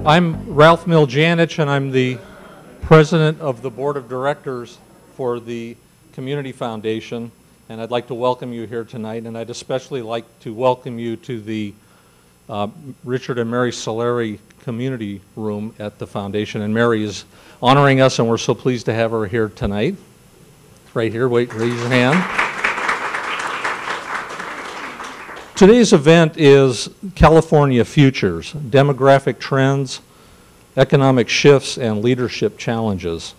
I'm Ralph Miljanich, and I'm the president of the board of directors for the Community Foundation, and I'd like to welcome you here tonight, and I'd especially like to welcome you to the Richard and Mary Solari Community Room at the Foundation, and Mary is honoring us, and we're so pleased to have her here tonight. Right here, wait, raise your hand. Today's event is California Futures, Demographic Trends, Economic Shifts, and Leadership Challenges.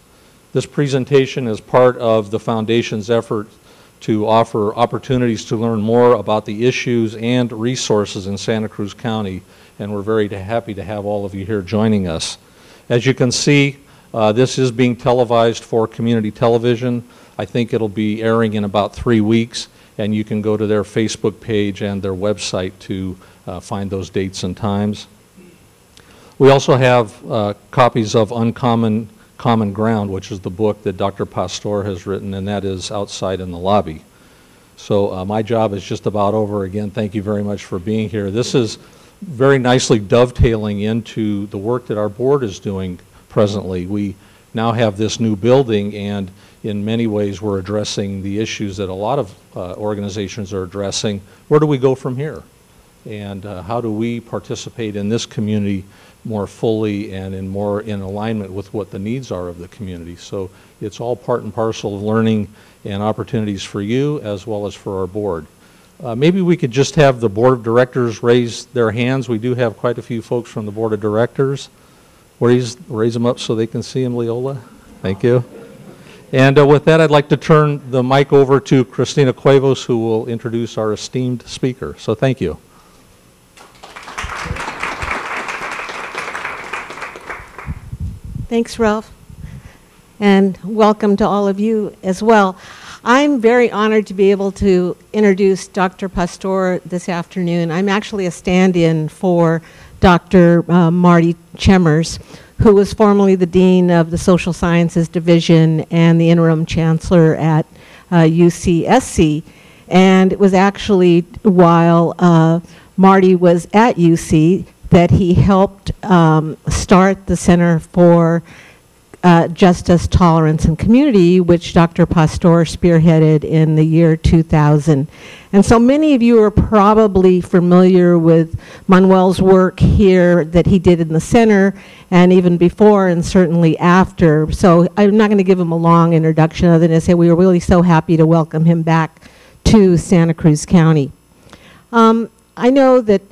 This presentation is part of the Foundation's effort to offer opportunities to learn more about the issues and resources in Santa Cruz County, and we're very happy to have all of you here joining us. As you can see, this is being televised for community television. I think it'll be airing in about 3 weeks, and you can go to their Facebook page and their website to find those dates and times. We also have copies of Uncommon Common Ground, which is the book that Dr. Pastor has written, and that is outside in the lobby. So my job is just about over. Again, thank you very much for being here. This is very nicely dovetailing into the work that our board is doing presently. We now have this new building, and in many ways we're addressing the issues that a lot of organizations are addressing. Where do we go from here? And how do we participate in this community more fully and in alignment with what the needs are of the community? So it's all part and parcel of learning and opportunities for you as well as for our board. Maybe we could just have the board of directors raise their hands. We do have quite a few folks from the board of directors. Raise them up so they can see them, Leola. Thank you. And with that, I'd like to turn the mic over to Christina Cuevas, who will introduce our esteemed speaker. So thank you. Thanks, Ralph, and welcome to all of you as well. I'm very honored to be able to introduce Dr. Pastor this afternoon. I'm actually a stand-in for Dr. Marty Chemers, who was formerly the Dean of the Social Sciences Division and the Interim Chancellor at UCSC. And it was actually while Marty was at UC that he helped start the Center for Justice, Tolerance, and Community, which Dr. Pastor spearheaded in the year 2000. And so many of you are probably familiar with Manuel's work here that he did in the center, and even before and certainly after. So I'm not going to give him a long introduction other than to say we are really so happy to welcome him back to Santa Cruz County. I know that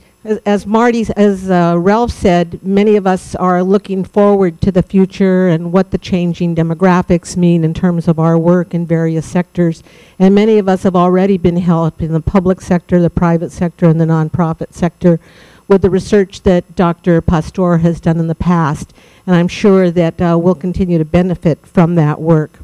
as Ralph said, many of us are looking forward to the future and what the changing demographics mean in terms of our work in various sectors. And many of us have already been helped in the public sector, the private sector, and the nonprofit sector with the research that Dr. Pastor has done in the past. And I'm sure that we'll continue to benefit from that work.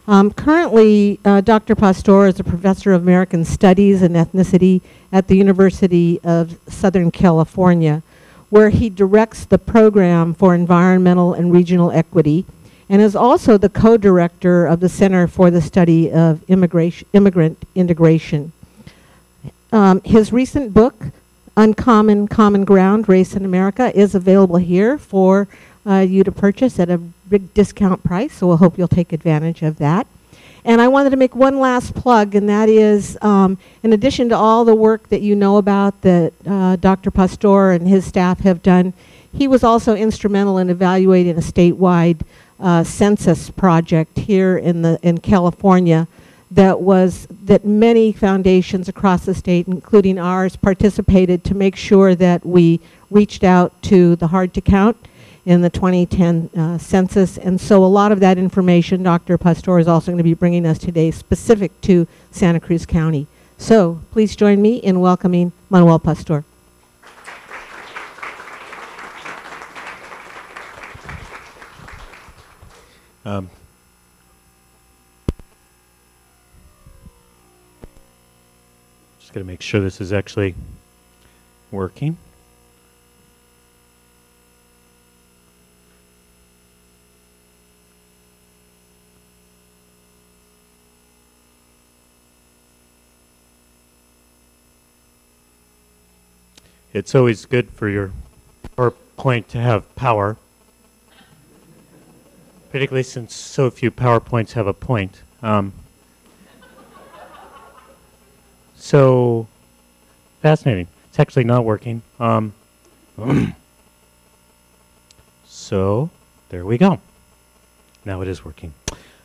Currently, Dr. Pastor is a professor of American Studies and Ethnicity at the University of Southern California, where he directs the program for environmental and regional equity, and is also the co-director of the Center for the Study of Immigrant Integration. His recent book, Uncommon Common Ground, Race in America, is available here for you to purchase at a big discount price, so we'll hope you'll take advantage of that. And I wanted to make one last plug, and that is, in addition to all the work that you know about that Dr. Pastor and his staff have done, he was also instrumental in evaluating a statewide census project here in California that many foundations across the state, including ours, participated to make sure that we reached out to the hard to count in the 2010 census. And so a lot of that information Dr. Pastor is also going to be bringing us today specific to Santa Cruz County. So please join me in welcoming Manuel Pastor. Just going to make sure this is actually working. It's always good for your PowerPoint to have power, particularly since so few PowerPoints have a point. So fascinating. It's actually not working. So there we go. Now it is working.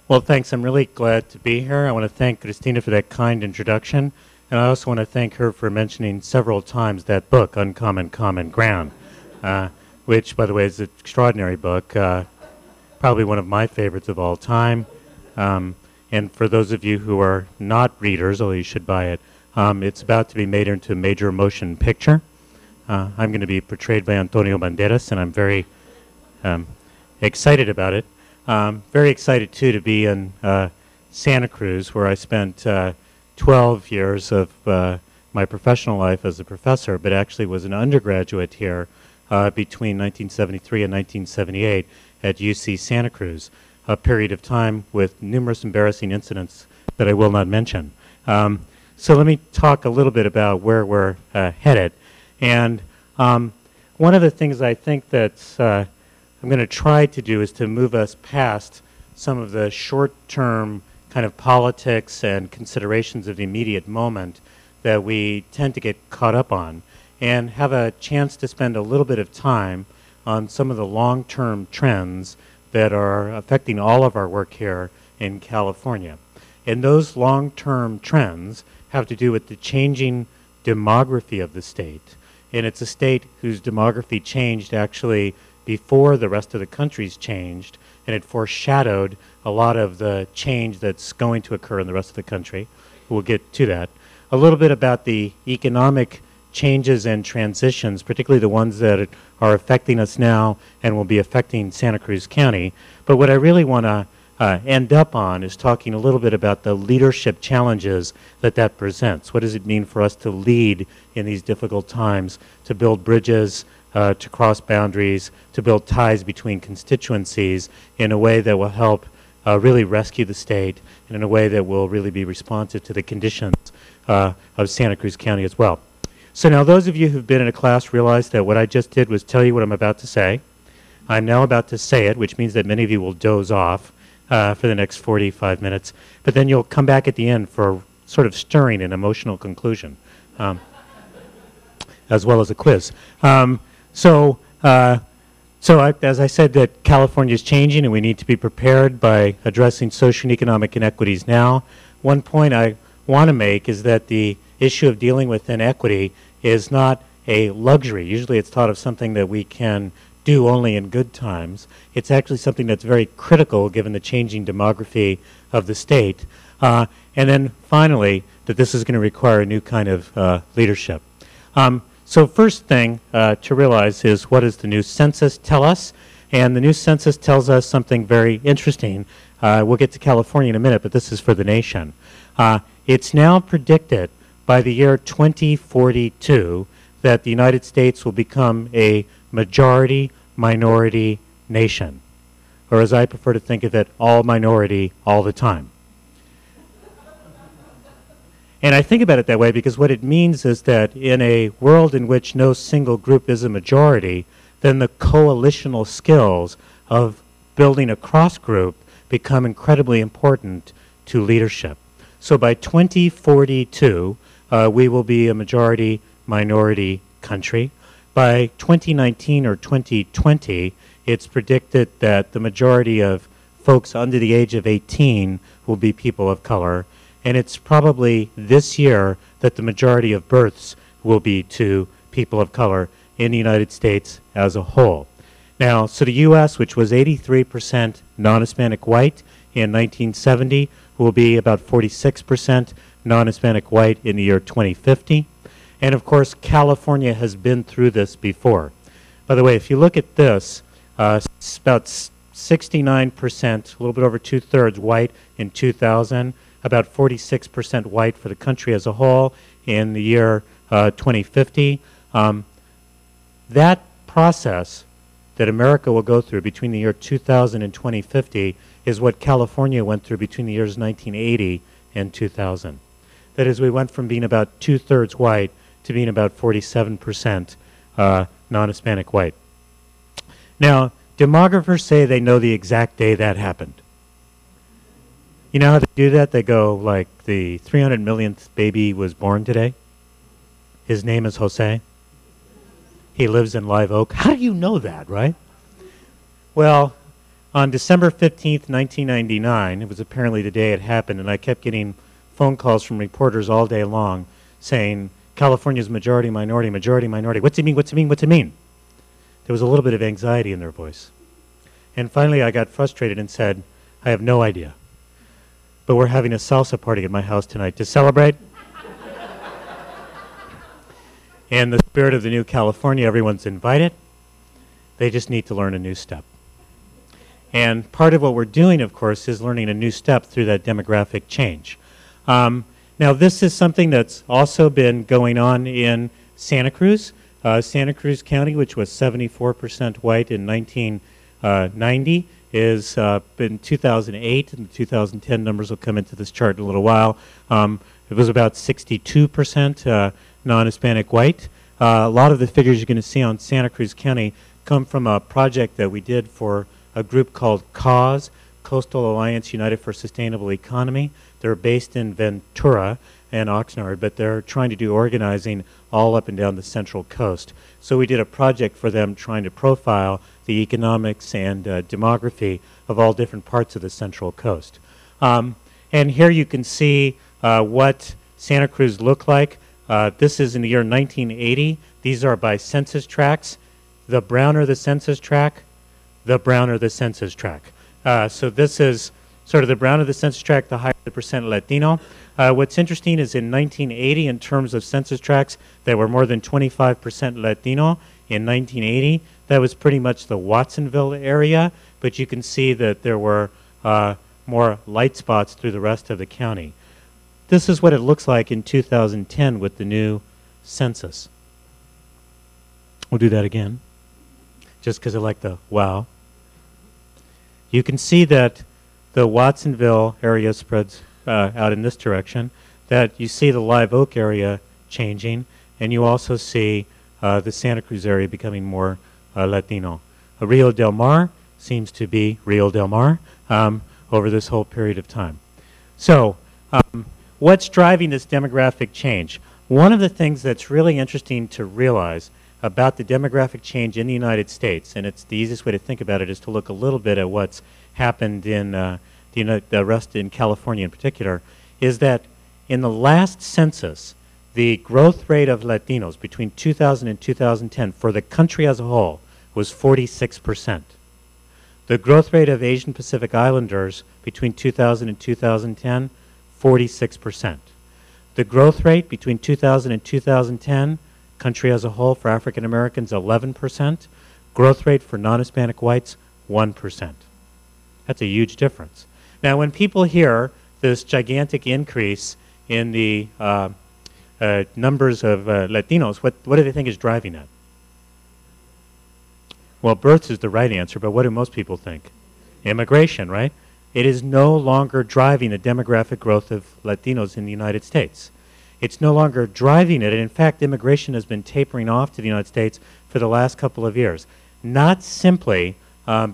Well, thanks. I'm really glad to be here. I want to thank Christina for that kind introduction. And I also want to thank her for mentioning several times that book, Uncommon Common Ground, which, by the way, is an extraordinary book, probably one of my favorites of all time. And for those of you who are not readers, although you should buy it, it's about to be made into a major motion picture. I'm going to be portrayed by Antonio Banderas, and I'm very excited about it. Very excited, too, to be in Santa Cruz, where I spent 12 years of my professional life as a professor, but actually was an undergraduate here between 1973 and 1978 at UC Santa Cruz, a period of time with numerous embarrassing incidents that I will not mention. So let me talk a little bit about where we're headed. And one of the things I think that I'm going to try to do is to move us past some of the short-term kind of politics and considerations of the immediate moment that we tend to get caught up on, and have a chance to spend a little bit of time on some of the long-term trends that are affecting all of our work here in California. And those long-term trends have to do with the changing demography of the state. And it's a state whose demography changed actually before the rest of the country's changed, and it foreshadowed a lot of the change that's going to occur in the rest of the country. We'll get to that. A little bit about the economic changes and transitions, particularly the ones that are affecting us now and will be affecting Santa Cruz County. But what I really want to end up on is talking a little bit about the leadership challenges that presents. What does it mean for us to lead in these difficult times, to build bridges, to cross boundaries, to build ties between constituencies in a way that will help really rescue the state, and in a way that will really be responsive to the conditions of Santa Cruz County as well. So now those of you who've been in a class realize that what I just did was tell you what I'm about to say. I'm now about to say it, which means that many of you will doze off for the next 45 minutes, but then you'll come back at the end for a sort of stirring and emotional conclusion, as well as a quiz. So as I said, that California is changing, and we need to be prepared by addressing social and economic inequities now. One point I want to make is that the issue of dealing with inequity is not a luxury. Usually it's thought of something that we can do only in good times. It's actually something that's very critical given the changing demography of the state. And then finally, that this is going to require a new kind of leadership. So first thing to realize is, what does the new census tell us? And the new census tells us something very interesting. We'll get to California in a minute, but this is for the nation. It's now predicted by the year 2042 that the United States will become a majority-minority nation, or as I prefer to think of it, all minority all the time. And I think about it that way because what it means is that in a world in which no single group is a majority, then the coalitional skills of building a cross-group become incredibly important to leadership. So by 2042, we will be a majority-minority country. By 2019 or 2020, it's predicted that the majority of folks under the age of 18 will be people of color. And it's probably this year that the majority of births will be to people of color in the United States as a whole. Now, so the U.S., which was 83% non-Hispanic white in 1970, will be about 46% non-Hispanic white in the year 2050. And of course, California has been through this before. By the way, if you look at this, it's about 69%, a little bit over two-thirds white in 2000, about 46% white for the country as a whole in the year 2050. That process that America will go through between the year 2000 and 2050 is what California went through between the years 1980 and 2000. That is, we went from being about two-thirds white to being about 47% non-Hispanic white. Now, demographers say they know the exact day that happened. You know how they do that? They go like the 300 millionth baby was born today. His name is Jose. He lives in Live Oak. How do you know that, right? Well, on December 15th, 1999, it was apparently the day it happened, and I kept getting phone calls from reporters all day long saying, California's majority, minority, majority, minority. What's it mean? What's it mean? What's it mean? There was a little bit of anxiety in their voice. And finally, I got frustrated and said, I have no idea. But we're having a salsa party at my house tonight to celebrate. In the spirit of the new California, everyone's invited. They just need to learn a new step. And part of what we're doing, of course, is learning a new step through that demographic change. Now, this is something that's also been going on in Santa Cruz. Santa Cruz County, which was 74% white in 1990, is in 2008, and the 2010 numbers will come into this chart in a little while. It was about 62% non-Hispanic white. A lot of the figures you're going to see on Santa Cruz County come from a project that we did for a group called CAUSE, Coastal Alliance United for Sustainable Economy. They're based in Ventura and Oxnard, but they're trying to do organizing all up and down the Central Coast. So we did a project for them trying to profile the economics and demography of all different parts of the Central Coast. And here you can see what Santa Cruz looked like. This is in the year 1980. These are by census tracts. The browner the census tract, the browner the census tract. So this is sort of the browner the census tract, the higher the percent Latino. What's interesting is in 1980, in terms of census tracts, there were more than 25% Latino. In 1980, that was pretty much the Watsonville area, but you can see that there were more light spots through the rest of the county. This is what it looks like in 2010 with the new census. We'll do that again, just because I like the wow. You can see that the Watsonville area spreads out in this direction, that you see the Live Oak area changing, and you also see the Santa Cruz area becoming more Latino. Rio Del Mar seems to be Rio Del Mar over this whole period of time. So what's driving this demographic change? One of the things that's really interesting to realize about the demographic change in the United States, and it's the easiest way to think about it is to look a little bit at what's happened in the rest in California in particular, is that in the last census, the growth rate of Latinos between 2000 and 2010 for the country as a whole was 46%. The growth rate of Asian Pacific Islanders between 2000 and 2010, 46%. The growth rate between 2000 and 2010, country as a whole for African Americans, 11%. Growth rate for non-Hispanic whites, 1%. That's a huge difference. Now, when people hear this gigantic increase in the numbers of Latinos, what do they think is driving that? Well, births is the right answer, but what do most people think? Immigration, right? It is no longer driving the demographic growth of Latinos in the United States. It's no longer driving it, and in fact, immigration has been tapering off to the United States for the last couple of years. Not simply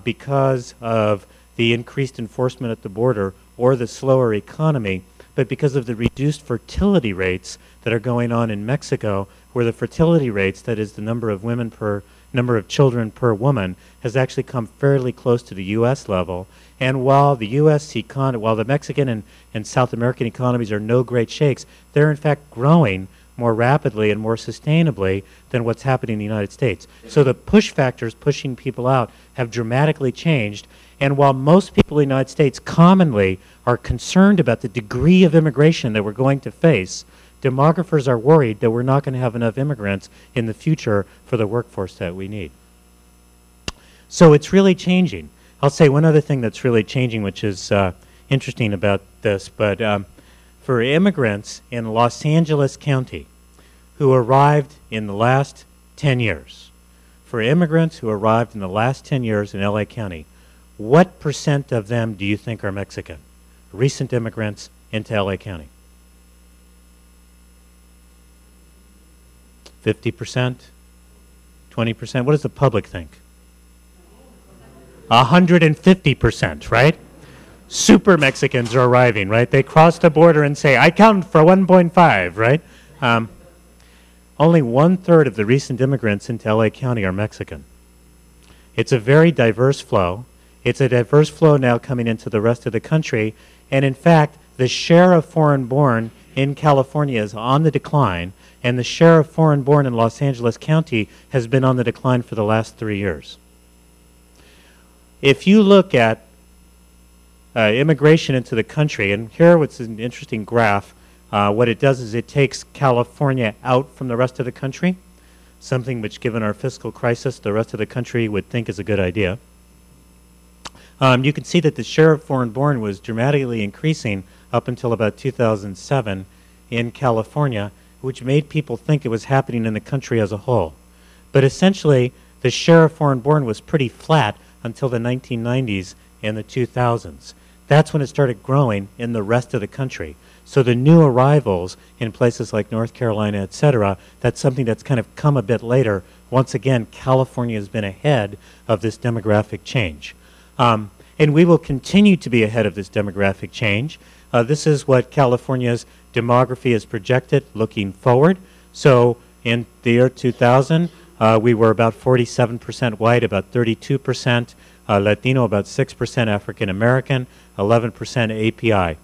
because of the increased enforcement at the border or the slower economy, but because of the reduced fertility rates that are going on in Mexico, where the fertility rates, that is the number of women per number of children per woman, has actually come fairly close to the U.S. level. And while the U.S. economy, while the Mexican and South American economies are no great shakes, they're in fact growing more rapidly and more sustainably than what's happening in the United States. So the push factors pushing people out have dramatically changed. And while most people in the United States commonly are concerned about the degree of immigration that we're going to face, demographers are worried that we're not going to have enough immigrants in the future for the workforce that we need. So it's really changing. I'll say one other thing that's really changing, which is interesting about this, but for immigrants in Los Angeles County who arrived in the last 10 years, for immigrants who arrived in the last 10 years in LA County, what percent of them do you think are Mexican? Recent immigrants into LA County? 50%? 20%? What does the public think? 150%, right? Super Mexicans are arriving, right? They cross the border and say, I count for 1.5, right? Only 1/3 of the recent immigrants into LA County are Mexican. It's a very diverse flow. It's a diverse flow now coming into the rest of the country. And in fact, the share of foreign-born in California is on the decline, and the share of foreign-born in Los Angeles County has been on the decline for the last 3 years. If you look at immigration into the country, and here what's an interesting graph, what it does is it takes California out from the rest of the country, something which, given our fiscal crisis, the rest of the country would think is a good idea. You can see that the share of foreign-born was dramatically increasing up until about 2007 in California, which made people think it was happening in the country as a whole. But essentially, the share of foreign-born was pretty flat until the 1990s and the 2000s. That's when it started growing in the rest of the country. So the new arrivals in places like North Carolina, et cetera, that's something that's kind of come a bit later. Once again, California has been ahead of this demographic change. And we will continue to be ahead of this demographic change. This is what California's demography is projected looking forward. So in the year 2000, we were about 47% white, about 32% Latino, about 6% African American, 11% API.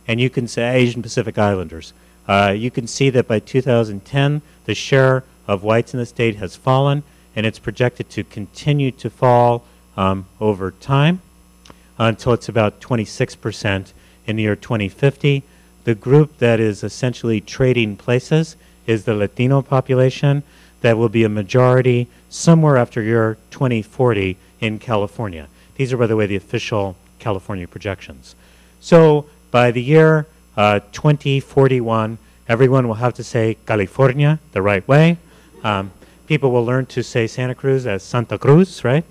And you can say Asian Pacific Islanders. You can see that by 2010, the share of whites in the state has fallen, and it's projected to continue to fall over time until it's about 26% in the year 2050. The group that is essentially trading places is the Latino population. That will be a majority somewhere after year 2040 in California. These are, by the way, the official California projections. So by the year 2041, everyone will have to say California the right way. People will learn to say Santa Cruz as Santa Cruz, right?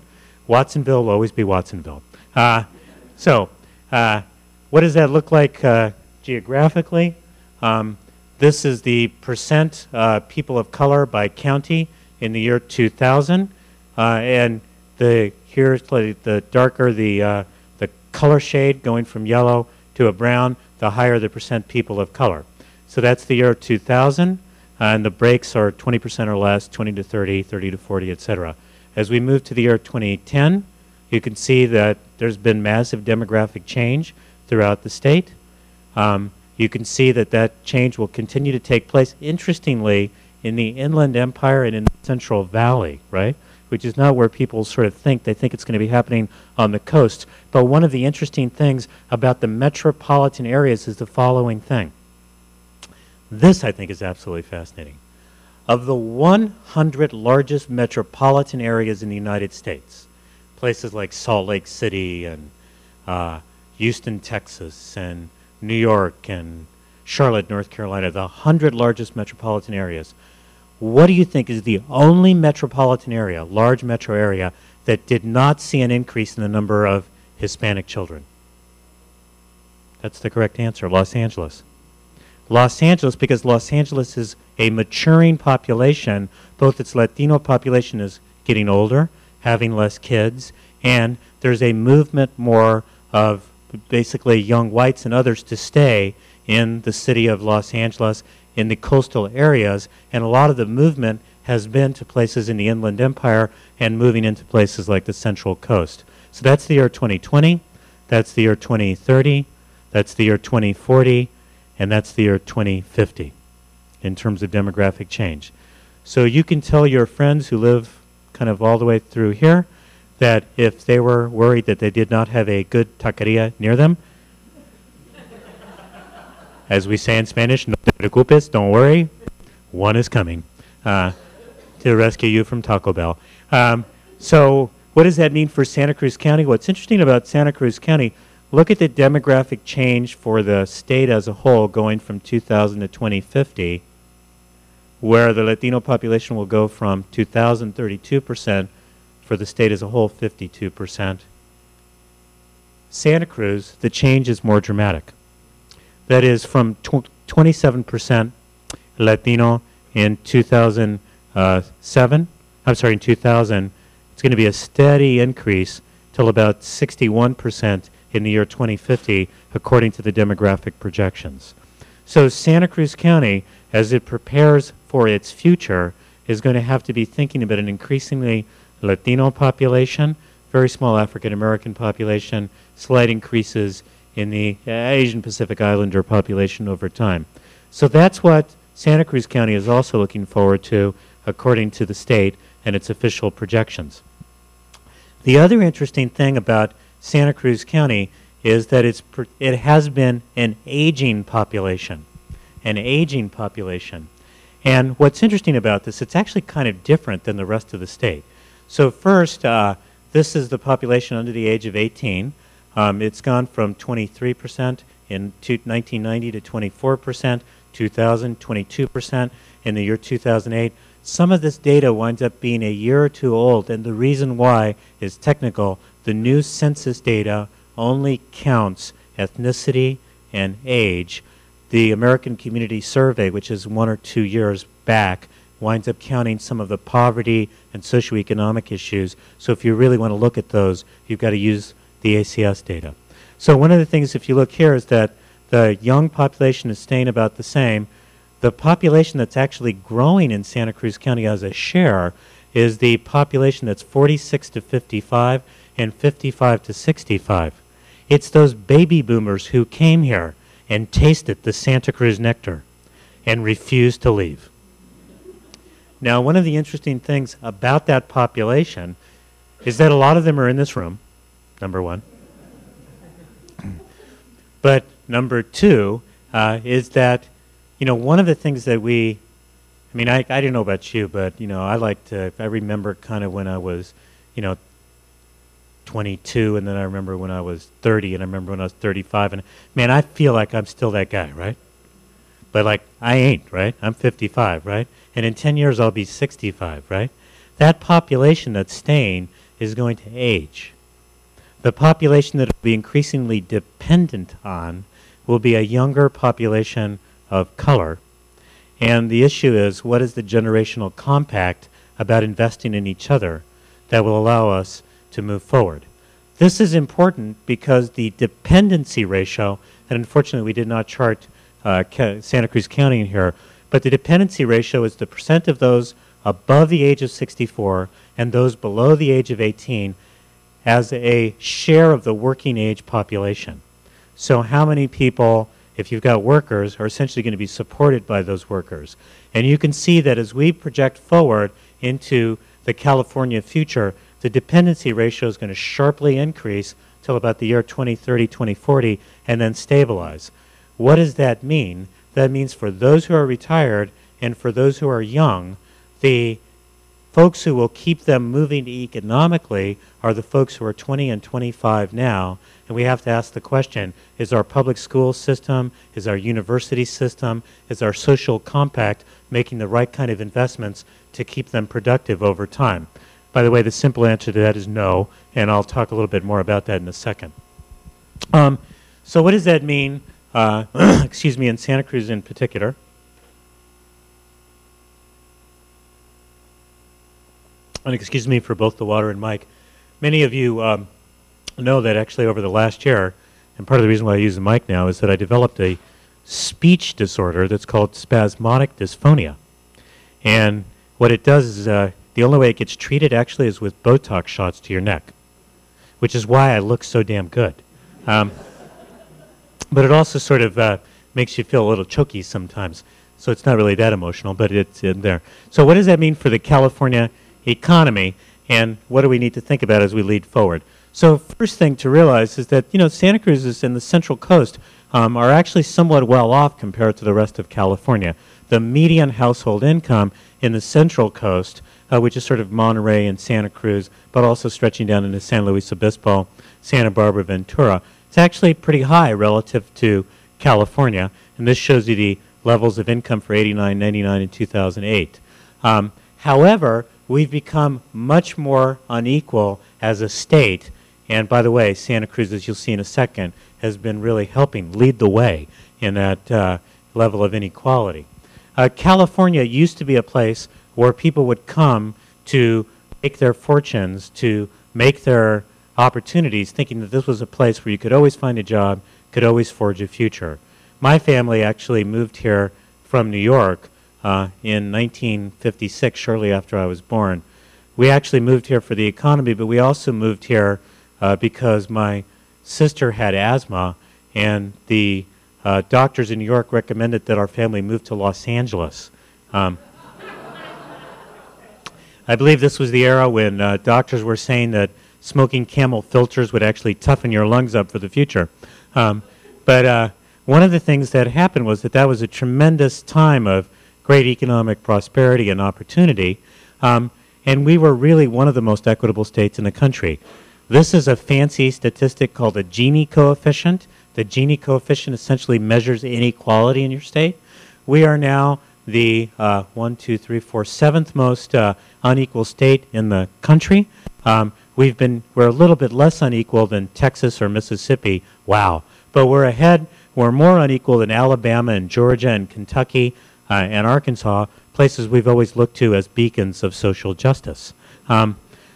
Watsonville will always be Watsonville. What does that look like geographically? This is the percent people of color by county in the year 2000. And here's the darker the color shade going from yellow to a brown, the higher the percent people of color. So that's the year 2000. And the breaks are 20% or less, 20 to 30, 30 to 40, et cetera. As we move to the year 2010, you can see that there's been massive demographic change throughout the state. You can see that that change will continue to take place, interestingly, in the Inland Empire and in the Central Valley, right? Which is not where people sort of think. They think it's going to be happening on the coast. But one of the interesting things about the metropolitan areas is the following thing. This, I think, is absolutely fascinating. Of the 100 largest metropolitan areas in the United States, places like Salt Lake City and Houston, Texas, and New York and Charlotte, North Carolina, the 100 largest metropolitan areas, what do you think is the only metropolitan area, large metro area, that did not see an increase in the number of Hispanic children? That's the correct answer, Los Angeles. Los Angeles, because Los Angeles is a maturing population. Both its Latino population is getting older, having less kids, and there's a movement more of basically young whites and others to stay in the city of Los Angeles, in the coastal areas, and a lot of the movement has been to places in the Inland Empire and moving into places like the Central Coast. So that's the year 2020, that's the year 2030, that's the year 2040, and that's the year 2050 in terms of demographic change. So you can tell your friends who live kind of all the way through here that if they were worried that they did not have a good taqueria near them, as we say in Spanish, no te preocupes, don't worry, one is coming to rescue you from Taco Bell. So what does that mean for Santa Cruz County? What's interesting about Santa Cruz County, look at the demographic change for the state as a whole going from 2000 to 2050, where the Latino population will go from 2000, 32%, for the state as a whole, 52%. Santa Cruz, the change is more dramatic. That is from 27% Latino in 2000 It's going to be a steady increase till about 61% in the year 2050, according to the demographic projections. So Santa Cruz County, as it prepares for its future, is going to have to be thinking about an increasingly Latino population, very small African American population, slight increases in the Asian Pacific Islander population over time. So that's what Santa Cruz County is also looking forward to, according to the state and its official projections. The other interesting thing about Santa Cruz County is that it has been an aging population, an aging population. And what's interesting about this, it's actually kind of different than the rest of the state. So first, this is the population under the age of 18. It's gone from 23% in 1990 to 24%, 2000, 22%, in the year 2008. Some of this data winds up being a year or two old, and the reason why is technical. The new census data only counts ethnicity and age. The American Community Survey, which is 1 or 2 years back, winds up counting some of the poverty and socioeconomic issues. So if you really want to look at those, you've got to use the ACS data. So one of the things, if you look here, is that the young population is staying about the same. The population that's actually growing in Santa Cruz County as a share is the population that's 46 to 55 and 55 to 65. It's those baby boomers who came here and tasted the Santa Cruz nectar and refused to leave. Now, one of the interesting things about that population is that a lot of them are in this room, number one. But number two is that, you know, one of the things that I mean, I don't know about you, but, you know, I remember kind of when I was, you know, 22, and then I remember when I was 30, and I remember when I was 35, and man, I feel like I'm still that guy, right? But like, I ain't, right? I'm 55, right? And in 10 years, I'll be 65, right? That population that's staying is going to age. The population that will be increasingly dependent on will be a younger population of color. And the issue is, what is the generational compact about investing in each other that will allow us to move forward? This is important because the dependency ratio, and unfortunately we did not chart Santa Cruz County in here, but the dependency ratio is the percent of those above the age of 64 and those below the age of 18 as a share of the working age population. So how many people, if you've got workers, are essentially going to be supported by those workers? And you can see that as we project forward into the California future, the dependency ratio is going to sharply increase till about the year 2030, 2040, and then stabilize. What does that mean? That means for those who are retired and for those who are young, the folks who will keep them moving economically are the folks who are 20 and 25 now. And we have to ask the question, is our public school system, is our university system, is our social compact making the right kind of investments to keep them productive over time? By the way, the simple answer to that is no, and I'll talk a little bit more about that in a second. So what does that mean, excuse me, in Santa Cruz in particular? And excuse me for both the water and mic. Many of you know that actually over the last year, and part of the reason why I use the mic now is that I developed a speech disorder that's called spasmodic dysphonia. And what it does is the only way it gets treated actually is with Botox shots to your neck, which is why I look so damn good. But it also sort of makes you feel a little choky sometimes. So it's not really that emotional, but it's in there. So what does that mean for the California economy, and what do we need to think about as we lead forward? So first thing to realize is that, you know, Santa Cruz and the Central Coast are actually somewhat well off compared to the rest of California. The median household income in the Central Coast, which is sort of Monterey and Santa Cruz, but also stretching down into San Luis Obispo, Santa Barbara, Ventura, it's actually pretty high relative to California, and this shows you the levels of income for 89, 99, and 2008. However, we've become much more unequal as a state, and by the way, Santa Cruz, as you'll see in a second, has been really helping lead the way in that level of inequality. California used to be a place where people would come to make their fortunes, to make their opportunities, thinking that this was a place where you could always find a job, could always forge a future. My family actually moved here from New York in 1956, shortly after I was born. We actually moved here for the economy, but we also moved here because my sister had asthma, and the doctors in New York recommended that our family move to Los Angeles. I believe this was the era when doctors were saying that smoking Camel filters would actually toughen your lungs up for the future. But one of the things that happened was that that was a tremendous time of great economic prosperity and opportunity, and we were really one of the most equitable states in the country. This is a fancy statistic called a Gini coefficient. The Gini coefficient essentially measures inequality in your state. We are now the 7th most unequal state in the country. We're a little bit less unequal than Texas or Mississippi. Wow. But we're ahead. We're more unequal than Alabama and Georgia and Kentucky and Arkansas, places we've always looked to as beacons of social justice.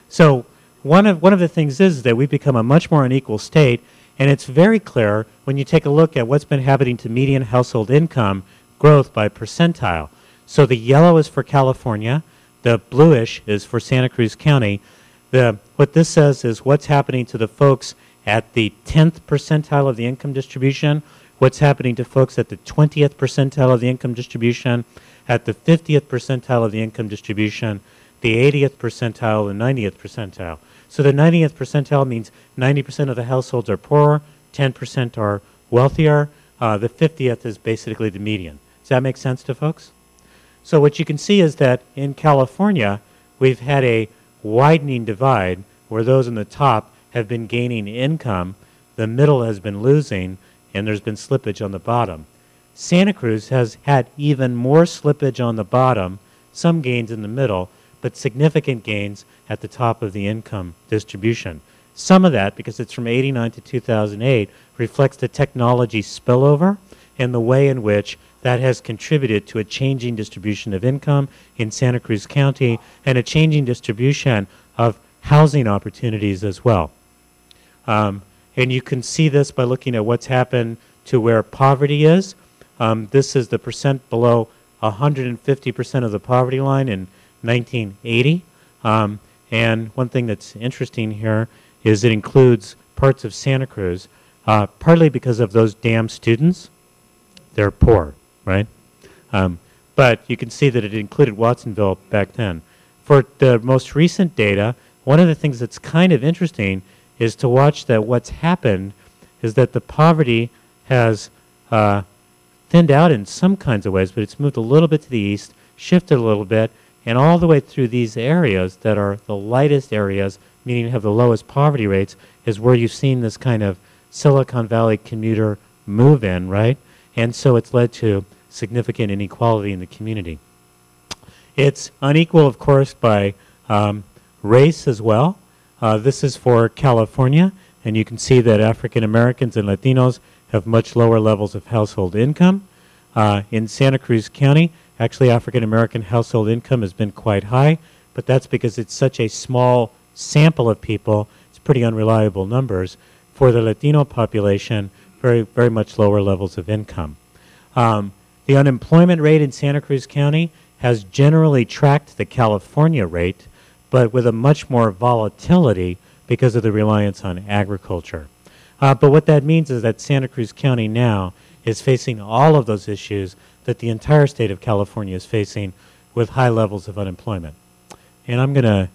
So one of the things is that we've become a much more unequal state, and it's very clear when you take a look at what's been happening to median household income growth by percentile. So the yellow is for California, the bluish is for Santa Cruz County. What this says is what's happening to the folks at the 10th percentile of the income distribution, what's happening to folks at the 20th percentile of the income distribution, at the 50th percentile of the income distribution, the 80th percentile, and 90th percentile. So the 90th percentile means 90% of the households are poorer, 10% are wealthier. The 50th is basically the median. Does that make sense to folks? So what you can see is that in California, we've had a widening divide where those in the top have been gaining income, the middle has been losing, and there's been slippage on the bottom. Santa Cruz has had even more slippage on the bottom, some gains in the middle, but significant gains at the top of the income distribution. Some of that, because it's from '89 to 2008, reflects the technology spillover and the way in which that has contributed to a changing distribution of income in Santa Cruz County and a changing distribution of housing opportunities as well. And you can see this by looking at what's happened to where poverty is. This is the percent below 150% of the poverty line in 1980. And one thing that's interesting here is it includes parts of Santa Cruz, partly because of those damn students. They're poor, right? But you can see that it included Watsonville back then. For the most recent data, one of the things that's kind of interesting is to watch that what's happened is that the poverty has thinned out in some kinds of ways, but it's moved a little bit to the east, shifted a little bit, and all the way through these areas that are the lightest areas, meaning have the lowest poverty rates, is where you've seen this kind of Silicon Valley commuter move in, right? And so it's led to significant inequality in the community. It's unequal, of course, by race as well. This is for California, and you can see that African Americans and Latinos have much lower levels of household income. In Santa Cruz County, actually African American household income has been quite high, but that's because it's such a small sample of people. It's pretty unreliable numbers. For the Latino population, very, very much lower levels of income. The unemployment rate in Santa Cruz County has generally tracked the California rate, but with a much more volatility because of the reliance on agriculture. But what that means is that Santa Cruz County now is facing all of those issues that the entire state of California is facing with high levels of unemployment. And I'm going to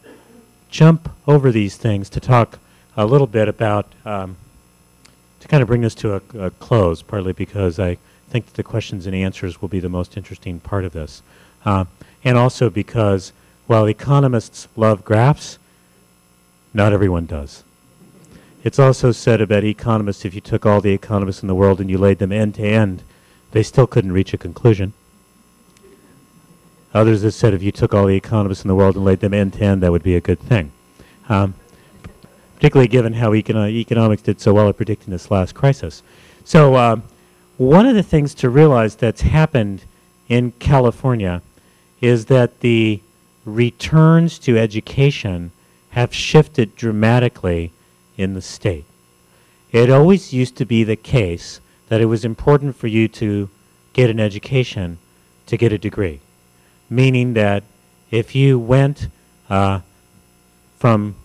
jump over these things to talk a little bit about, to kind of bring this to a close, partly because I think that the questions and answers will be the most interesting part of this. And also because while economists love graphs, not everyone does. It's also said about economists, if you took all the economists in the world and you laid them end to end, they still couldn't reach a conclusion. Others have said if you took all the economists in the world and laid them end to end, that would be a good thing. Particularly given how economics did so well at predicting this last crisis. So one of the things to realize that's happened in California is that the returns to education have shifted dramatically in the state. It always used to be the case that it was important for you to get an education to get a degree, meaning that if you went from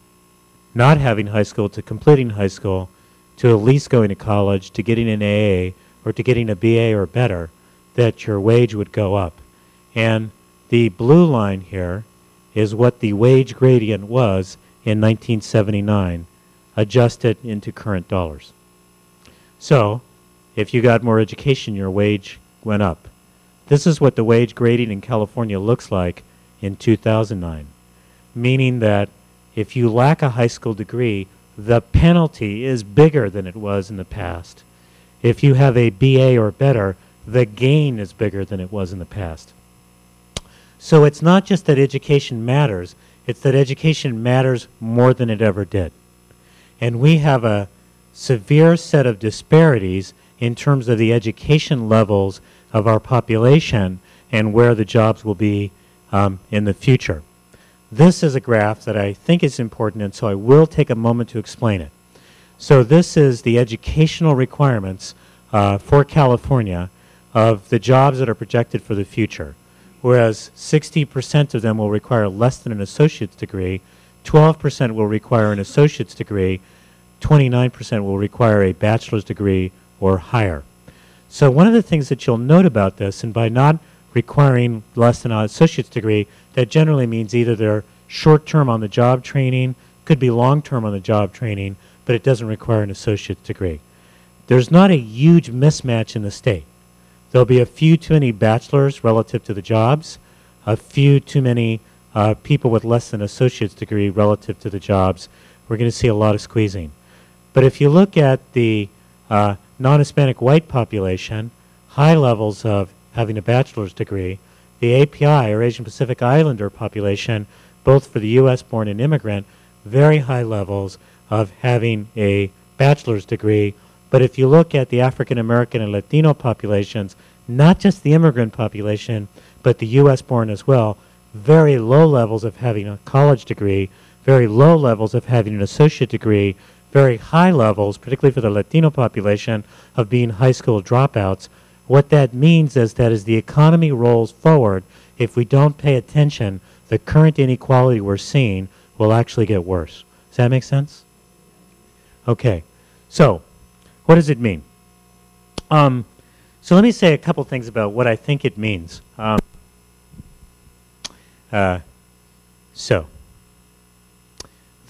not having high school to completing high school to at least going to college to getting an AA or to getting a BA or better, that your wage would go up. And the blue line here is what the wage gradient was in 1979, adjusted into current dollars. So, if you got more education, your wage went up. This is what the wage gradient in California looks like in 2009, meaning that if you lack a high school degree, the penalty is bigger than it was in the past. If you have a BA or better, the gain is bigger than it was in the past. So it's not just that education matters, it's that education matters more than it ever did. And we have a severe set of disparities in terms of the education levels of our population and where the jobs will be in the future. This is a graph that I think is important, and so I will take a moment to explain it. So this is the educational requirements for California of the jobs that are projected for the future, whereas 60% of them will require less than an associate's degree, 12% will require an associate's degree, 29% will require a bachelor's degree or higher. So one of the things that you'll note about this, and by not requiring less than an associate's degree, that generally means either they're short-term on the job training, could be long-term on the job training, but it doesn't require an associate's degree. There's not a huge mismatch in the state. There'll be a few too many bachelors relative to the jobs, a few too many people with less than an associate's degree relative to the jobs. We're going to see a lot of squeezing. But if you look at the non-Hispanic white population, high levels of having a bachelor's degree, the API, or Asian Pacific Islander population, both for the U.S. born and immigrant, very high levels of having a bachelor's degree. But if you look at the African American and Latino populations, not just the immigrant population, but the U.S. born as well, very low levels of having a college degree, very low levels of having an associate degree, very high levels, particularly for the Latino population, of being high school dropouts. What that means is that as the economy rolls forward, if we don't pay attention, the current inequality we're seeing will actually get worse. Does that make sense? Okay. So, what does it mean? So let me say a couple things about what I think it means. The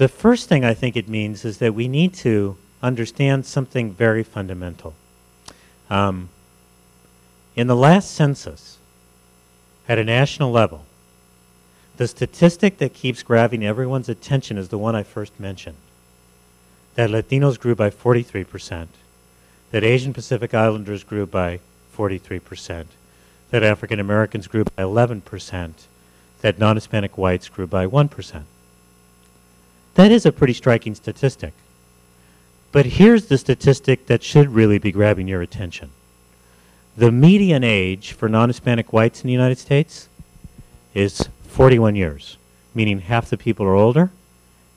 first thing I think it means is that we need to understand something very fundamental. In the last census, at a national level, the statistic that keeps grabbing everyone's attention is the one I first mentioned, that Latinos grew by 43%, that Asian Pacific Islanders grew by 43%, that African Americans grew by 11%, that non-Hispanic whites grew by 1%. That is a pretty striking statistic. But here's the statistic that should really be grabbing your attention. The median age for non-Hispanic whites in the United States is 41 years, meaning half the people are older,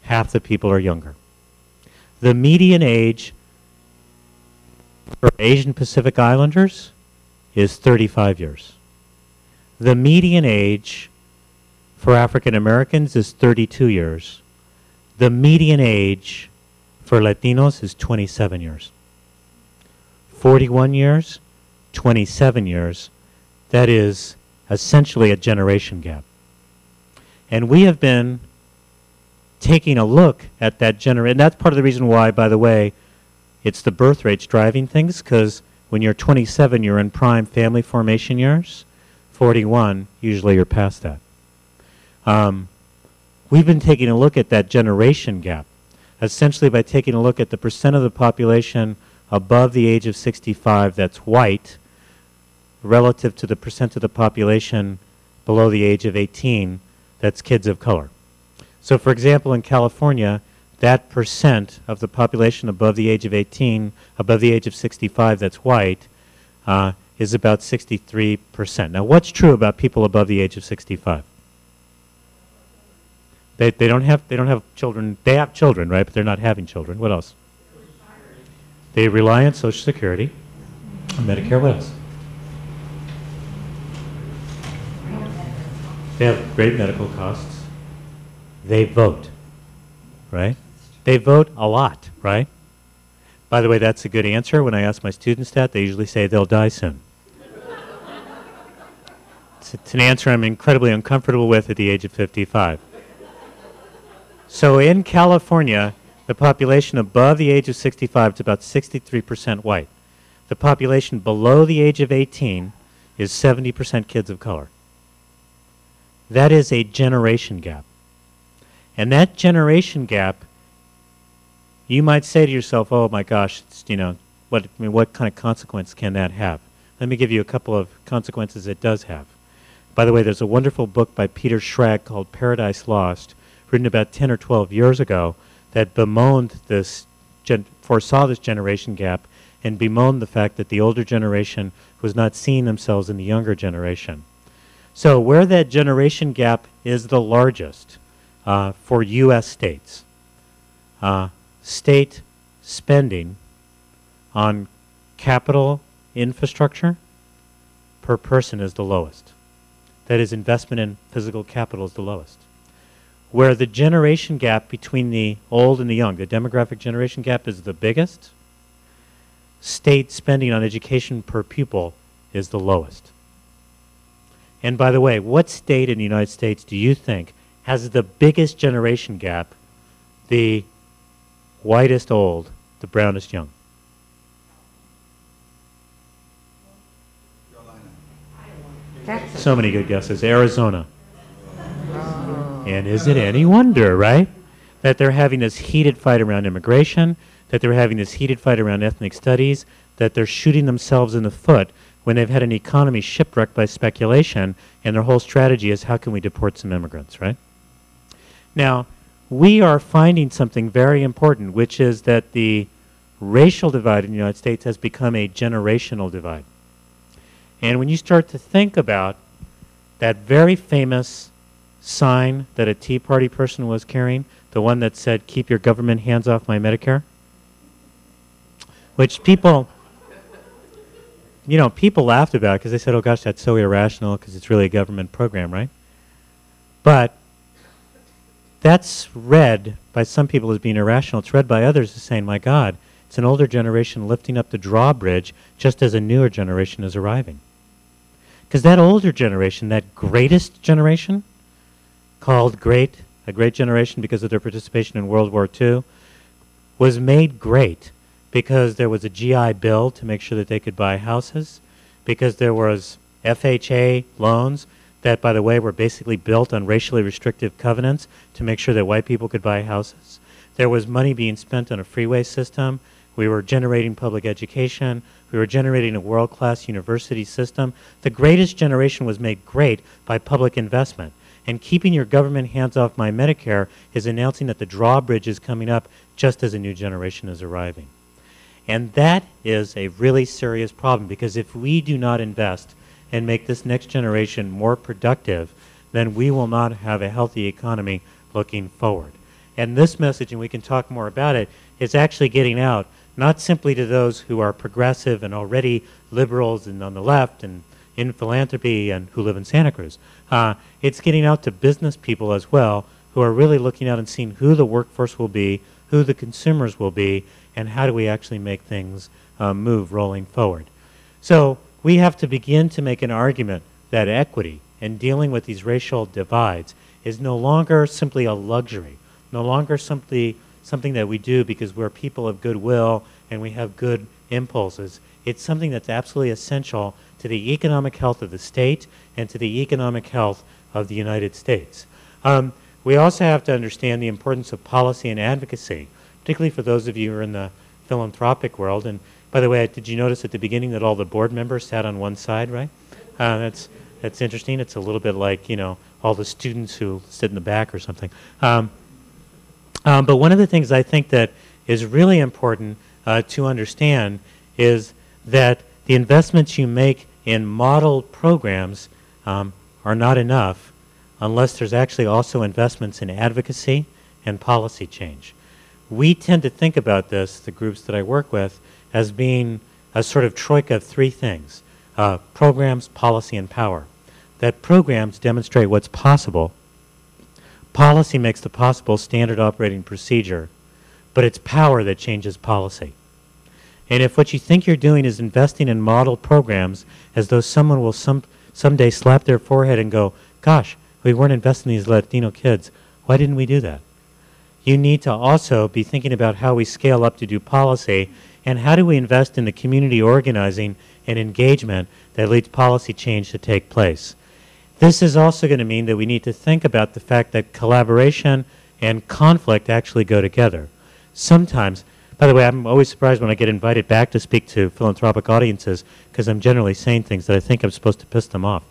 half the people are younger. The median age for Asian Pacific Islanders is 35 years. The median age for African Americans is 32 years. The median age for Latinos is 27 years. 41 years, 27 years, that is essentially a generation gap. And we have been taking a look at that generation, and that's part of the reason why, by the way, it's the birth rates driving things, because when you're 27, you're in prime family formation years. 41, usually you're past that. We've been taking a look at that generation gap, essentially by taking a look at the percent of the population above the age of 65 that's white relative to the percent of the population below the age of 18 that's kids of color. So for example, in California, that percent of the population above the age of 18, above the age of 65 that's white, is about 63%. Now what's true about people above the age of 65? They don't have children. They have children, right? But they're not having children. What else? They rely on Social Security, Medicare. What else? They have great medical costs. They vote, right? They vote a lot, right? By the way, that's a good answer. When I ask my students that, they usually say they'll die soon. It's an answer I'm incredibly uncomfortable with at the age of 55. So in California, the population above the age of 65 is about 63% white. The population below the age of 18 is 70% kids of color. That is a generation gap. And that generation gap, you might say to yourself, oh my gosh, it's, what kind of consequence can that have? Let me give you a couple of consequences it does have. By the way, there's a wonderful book by Peter Schrag called Paradise Lost, written about 10 or 12 years ago, that bemoaned this, foresaw this generation gap and bemoaned the fact that the older generation was not seeing themselves in the younger generation. So where that generation gap is the largest for U.S. states, state spending on capital infrastructure per person is the lowest. That is, investment in physical capital is the lowest. Where the generation gap between the old and the young, the demographic generation gap, is the biggest, state spending on education per pupil is the lowest. And by the way, what state in the United States do you think has the biggest generation gap, the whitest old, the brownest young? Texas. So many good guesses. Arizona. And is it any wonder, right, that they're having this heated fight around immigration, that they're having this heated fight around ethnic studies, that they're shooting themselves in the foot when they've had an economy shipwrecked by speculation, and their whole strategy is how can we deport some immigrants, right? Now, we are finding something very important, which is that the racial divide in the United States has become a generational divide. And when you start to think about that very famous sign that a Tea Party person was carrying, the one that said, "Keep your government hands off my Medicare," which people laughed about because they said, oh gosh, that's so irrational because it's really a government program, right? But that's read by some people as being irrational. It's read by others as saying, my God, it's an older generation lifting up the drawbridge just as a newer generation is arriving. Because that older generation, that greatest generation, called a great generation because of their participation in World War II, was made great because there was a GI Bill to make sure that they could buy houses, because there was FHA loans that, by the way, were basically built on racially restrictive covenants to make sure that white people could buy houses. There was money being spent on a freeway system. We were generating public education. We were generating a world-class university system. The greatest generation was made great by public investment. And keeping your government hands off my Medicare is announcing that the drawbridge is coming up just as a new generation is arriving. And that is a really serious problem, because if we do not invest and make this next generation more productive, then we will not have a healthy economy looking forward. And this message, and we can talk more about it, is actually getting out not simply to those who are progressive and already liberals and on the left and in philanthropy and who live in Santa Cruz. It's getting out to business people as well, who are really looking out and seeing who the workforce will be, who the consumers will be, and how do we actually make things move rolling forward. So we have to begin to make an argument that equity and dealing with these racial divides is no longer simply a luxury, no longer simply something that we do because we're people of goodwill and we have good impulses. It's something that's absolutely essential to the economic health of the state and to the economic health of the United States. We also have to understand the importance of policy and advocacy, particularly for those of you who are in the philanthropic world. And by the way, did you notice at the beginning that all the board members sat on one side, right? That's interesting. It's a little bit like, all the students who sit in the back or something. But one of the things I think that is really important to understand is that the investments you make in model programs are not enough unless there's actually also investments in advocacy and policy change. We tend to think about this, the groups that I work with, as being a sort of troika of three things: programs, policy, and power. That programs demonstrate what's possible. Policy makes the possible standard operating procedure, but it's power that changes policy. And if what you think you're doing is investing in model programs as though someone will someday slap their forehead and go, gosh, we weren't investing in these Latino kids, why didn't we do that? You need to also be thinking about how we scale up to do policy, and how do we invest in the community organizing and engagement that leads policy change to take place. This is also going to mean that we need to think about the fact that collaboration and conflict actually go together. Sometimes, by the way, I'm always surprised when I get invited back to speak to philanthropic audiences, because I'm generally saying things that I think I'm supposed to piss them off.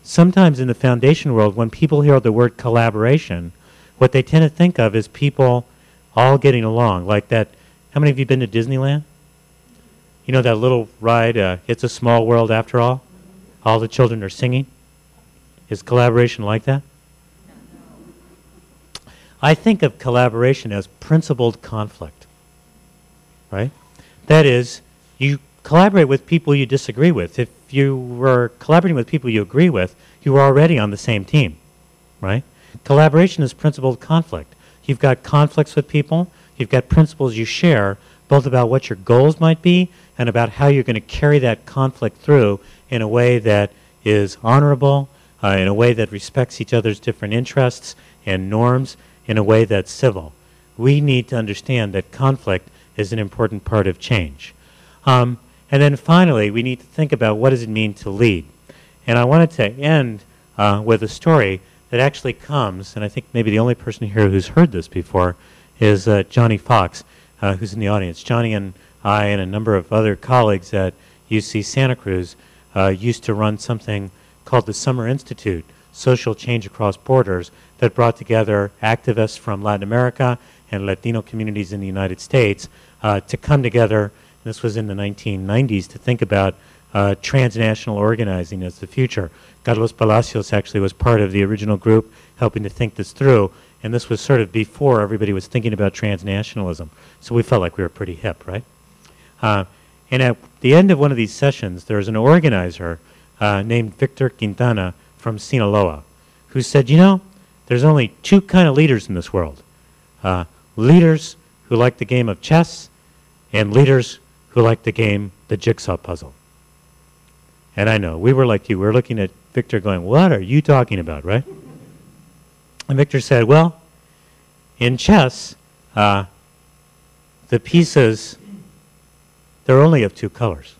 Sometimes in the foundation world, when people hear the word collaboration, what they tend to think of is people all getting along. Like that, how many of you have been to Disneyland? You know that little ride, It's a Small World After All? All the children are singing? Is collaboration like that? I think of collaboration as principled conflict, right? That is, you collaborate with people you disagree with. If you were collaborating with people you agree with, you were already on the same team, right? Collaboration is principled conflict. You've got conflicts with people, you've got principles you share, both about what your goals might be and about how you're going to carry that conflict through in a way that is honorable, in a way that respects each other's different interests and norms, in a way that's civil. We need to understand that conflict is an important part of change. And then finally, we need to think about what does it mean to lead. And I wanted to end with a story that actually comes, and I think maybe the only person here who's heard this before is Johnny Fox, who's in the audience. Johnny and I and a number of other colleagues at UC Santa Cruz used to run something called the Summer Institute, Social Change Across Borders, that brought together activists from Latin America and Latino communities in the United States to come together, and this was in the 1990s, to think about transnational organizing as the future. Carlos Palacios actually was part of the original group helping to think this through, and this was sort of before everybody was thinking about transnationalism. So we felt like we were pretty hip, right? And at the end of one of these sessions, there was an organizer named Victor Quintana from Sinaloa, who said, you know, there's only two kind of leaders in this world. Leaders who like the game of chess and leaders who like the jigsaw puzzle. And I know, we were like you. We were looking at Victor going, what are you talking about, right? And Victor said, well, in chess, the pieces, they're only of two colors.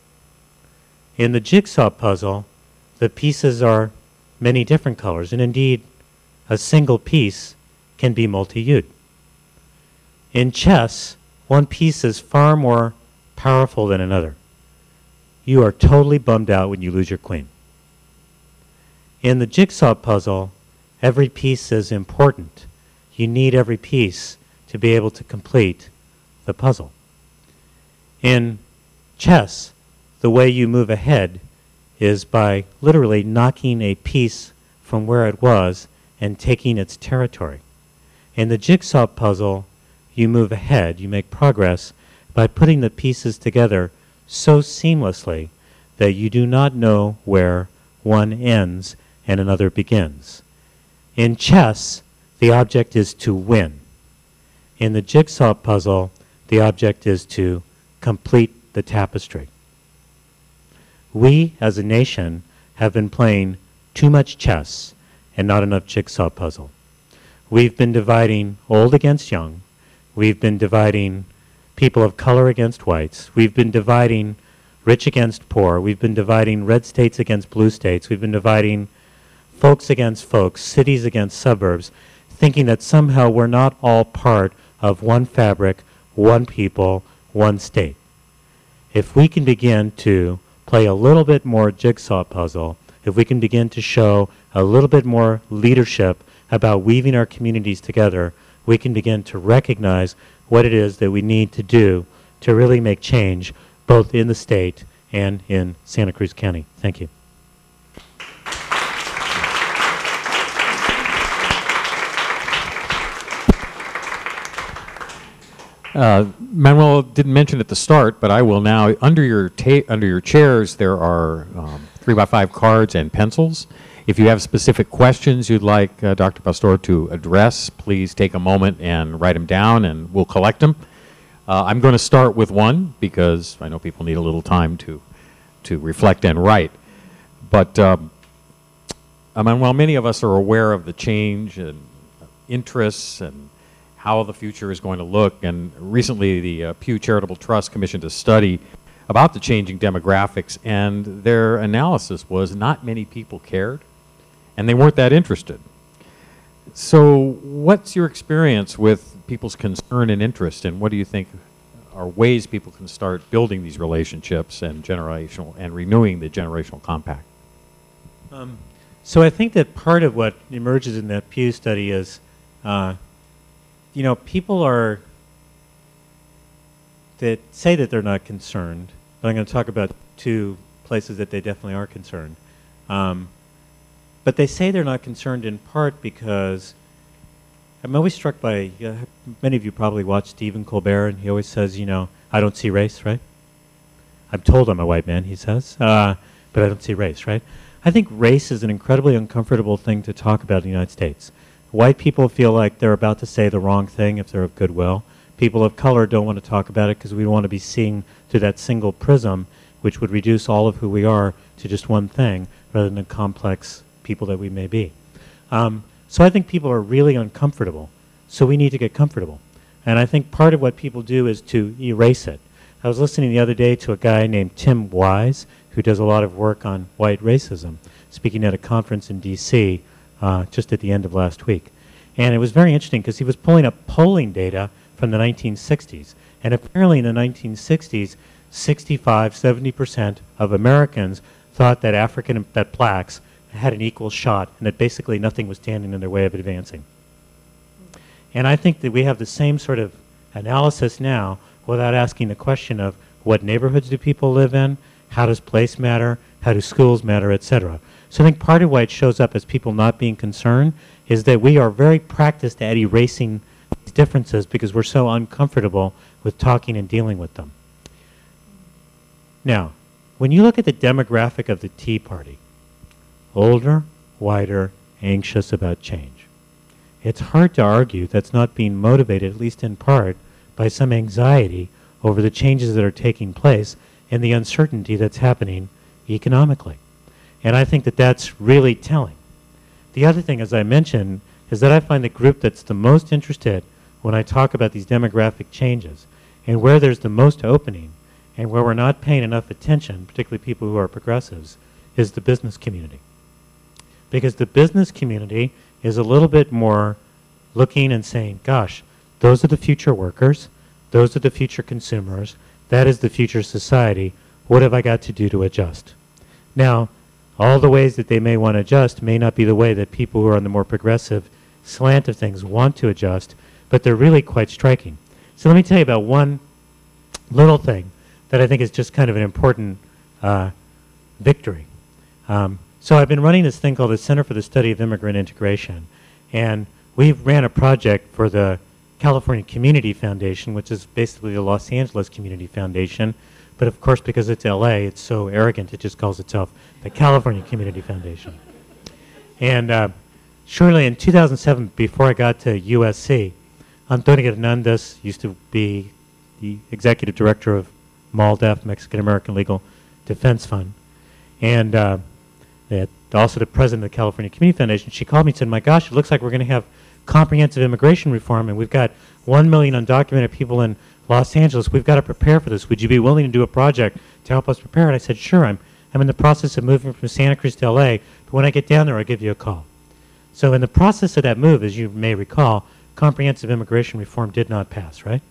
In the jigsaw puzzle, the pieces are many different colors, and indeed, a single piece can be multi-hued. In chess, one piece is far more powerful than another. You are totally bummed out when you lose your queen. In the jigsaw puzzle, every piece is important. You need every piece to be able to complete the puzzle. In chess, the way you move ahead is by literally knocking a piece from where it was and taking its territory. In the jigsaw puzzle, you move ahead, you make progress by putting the pieces together so seamlessly that you do not know where one ends and another begins. In chess, the object is to win. In the jigsaw puzzle, the object is to complete the tapestry. We, as a nation, have been playing too much chess and not enough jigsaw puzzle. We've been dividing old against young. We've been dividing people of color against whites. We've been dividing rich against poor. We've been dividing red states against blue states. We've been dividing folks against folks, cities against suburbs, thinking that somehow we're not all part of one fabric, one people, one state. If we can begin to play a little bit more jigsaw puzzle, if we can begin to show a little bit more leadership about weaving our communities together, we can begin to recognize what it is that we need to do to really make change both in the state and in Santa Cruz County. Thank you. Manuel didn't mention at the start, but I will now. Under your chairs, there are 3x5 cards and pencils. If you have specific questions you'd like Dr. Pastor to address, please take a moment and write them down, and we'll collect them. I'm going to start with one because I know people need a little time to reflect and write. But Manuel, many of us are aware of the change and interests and how the future is going to look. And recently, the Pew Charitable Trust commissioned a study about the changing demographics, and their analysis was not many people cared, and they weren't that interested. So what's your experience with people's concern and interest, and what do you think are ways people can start building these relationships and renewing the generational compact? So I think that part of what emerges in that Pew study is, people that say that they're not concerned, but I'm going to talk about two places that they definitely are concerned. But they say they're not concerned in part because I'm always struck by, many of you probably watch Stephen Colbert, and he always says, I don't see race, right? I'm told I'm a white man, he says, but I don't see race, right? I think race is an incredibly uncomfortable thing to talk about in the United States. White people feel like they're about to say the wrong thing if they're of goodwill. People of color don't want to talk about it because we want to be seen through that single prism, which would reduce all of who we are to just one thing rather than the complex people that we may be. So I think people are really uncomfortable, so we need to get comfortable. And I think part of what people do is to erase it. I was listening the other day to a guy named Tim Wise, who does a lot of work on white racism, speaking at a conference in D.C. Just at the end of last week. And it was very interesting because he was pulling up polling data from the 1960s. And apparently in the 1960s, 65–70% of Americans thought that blacks had an equal shot and that basically nothing was standing in their way of advancing. And I think that we have the same sort of analysis now without asking the question of what neighborhoods do people live in, how does place matter, how do schools matter, etc. So I think part of why it shows up as people not being concerned is that we are very practiced at erasing these differences because we're so uncomfortable with talking and dealing with them. Now, when you look at the demographic of the Tea Party, older, whiter, anxious about change, it's hard to argue that's not being motivated, at least in part, by some anxiety over the changes that are taking place and the uncertainty that's happening economically. And I think that that's really telling. The other thing, as I mentioned, is that I find the group that's the most interested when I talk about these demographic changes and where there's the most opening and where we're not paying enough attention, particularly people who are progressives, is the business community. Because the business community is a little bit more looking and saying, gosh, those are the future workers, those are the future consumers, that is the future society, what have I got to do to adjust? Now, all the ways that they may want to adjust may not be the way that people who are on the more progressive slant of things want to adjust, but they're really quite striking. So let me tell you about one little thing that I think is just kind of an important victory. So I've been running this thing called the Center for the Study of Immigrant Integration, and we've ran a project for the California Community Foundation, which is basically the Los Angeles Community Foundation, but of course because it's LA, it's so arrogant it just calls itself the California Community Foundation. And surely in 2007, before I got to USC, Antonio Hernandez used to be the executive director of MALDEF, Mexican American Legal Defense Fund, and also the president of the California Community Foundation. She called me and said, my gosh, it looks like we're going to have comprehensive immigration reform, and we've got 1 million undocumented people in Los Angeles. We've got to prepare for this. Would you be willing to do a project to help us prepare? And I said, sure. I'm in the process of moving from Santa Cruz to LA, but when I get down there, I'll give you a call. So in the process of that move, as you may recall, comprehensive immigration reform did not pass, right?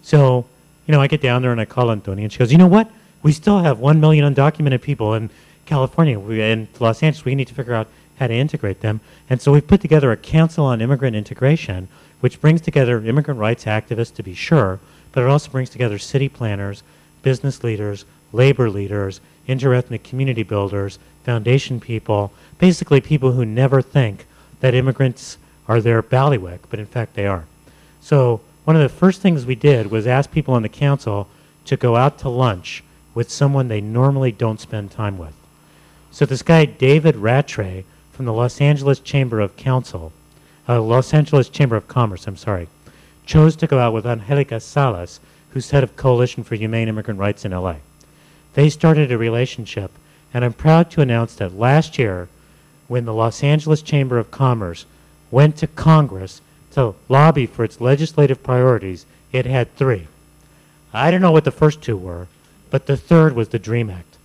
So, I get down there and I call Antonia, and she goes, you know what? We still have 1 million undocumented people in California and Los Angeles. We need to figure out how to integrate them. And so we've put together a Council on Immigrant Integration, which brings together immigrant rights activists, to be sure, but it also brings together city planners, business leaders, labor leaders, interethnic community builders, foundation people, basically people who never think that immigrants are their bailiwick, but in fact they are. So one of the first things we did was ask people on the council to go out to lunch with someone they normally don't spend time with. So this guy, David Rattray, from the Los Angeles Chamber of Commerce, chose to go out with Angelica Salas, who's head of Coalition for Humane Immigrant Rights in LA. They started a relationship, and I'm proud to announce that last year, when the Los Angeles Chamber of Commerce went to Congress to lobby for its legislative priorities, it had 3. I don't know what the first 2 were, but the third was the DREAM Act.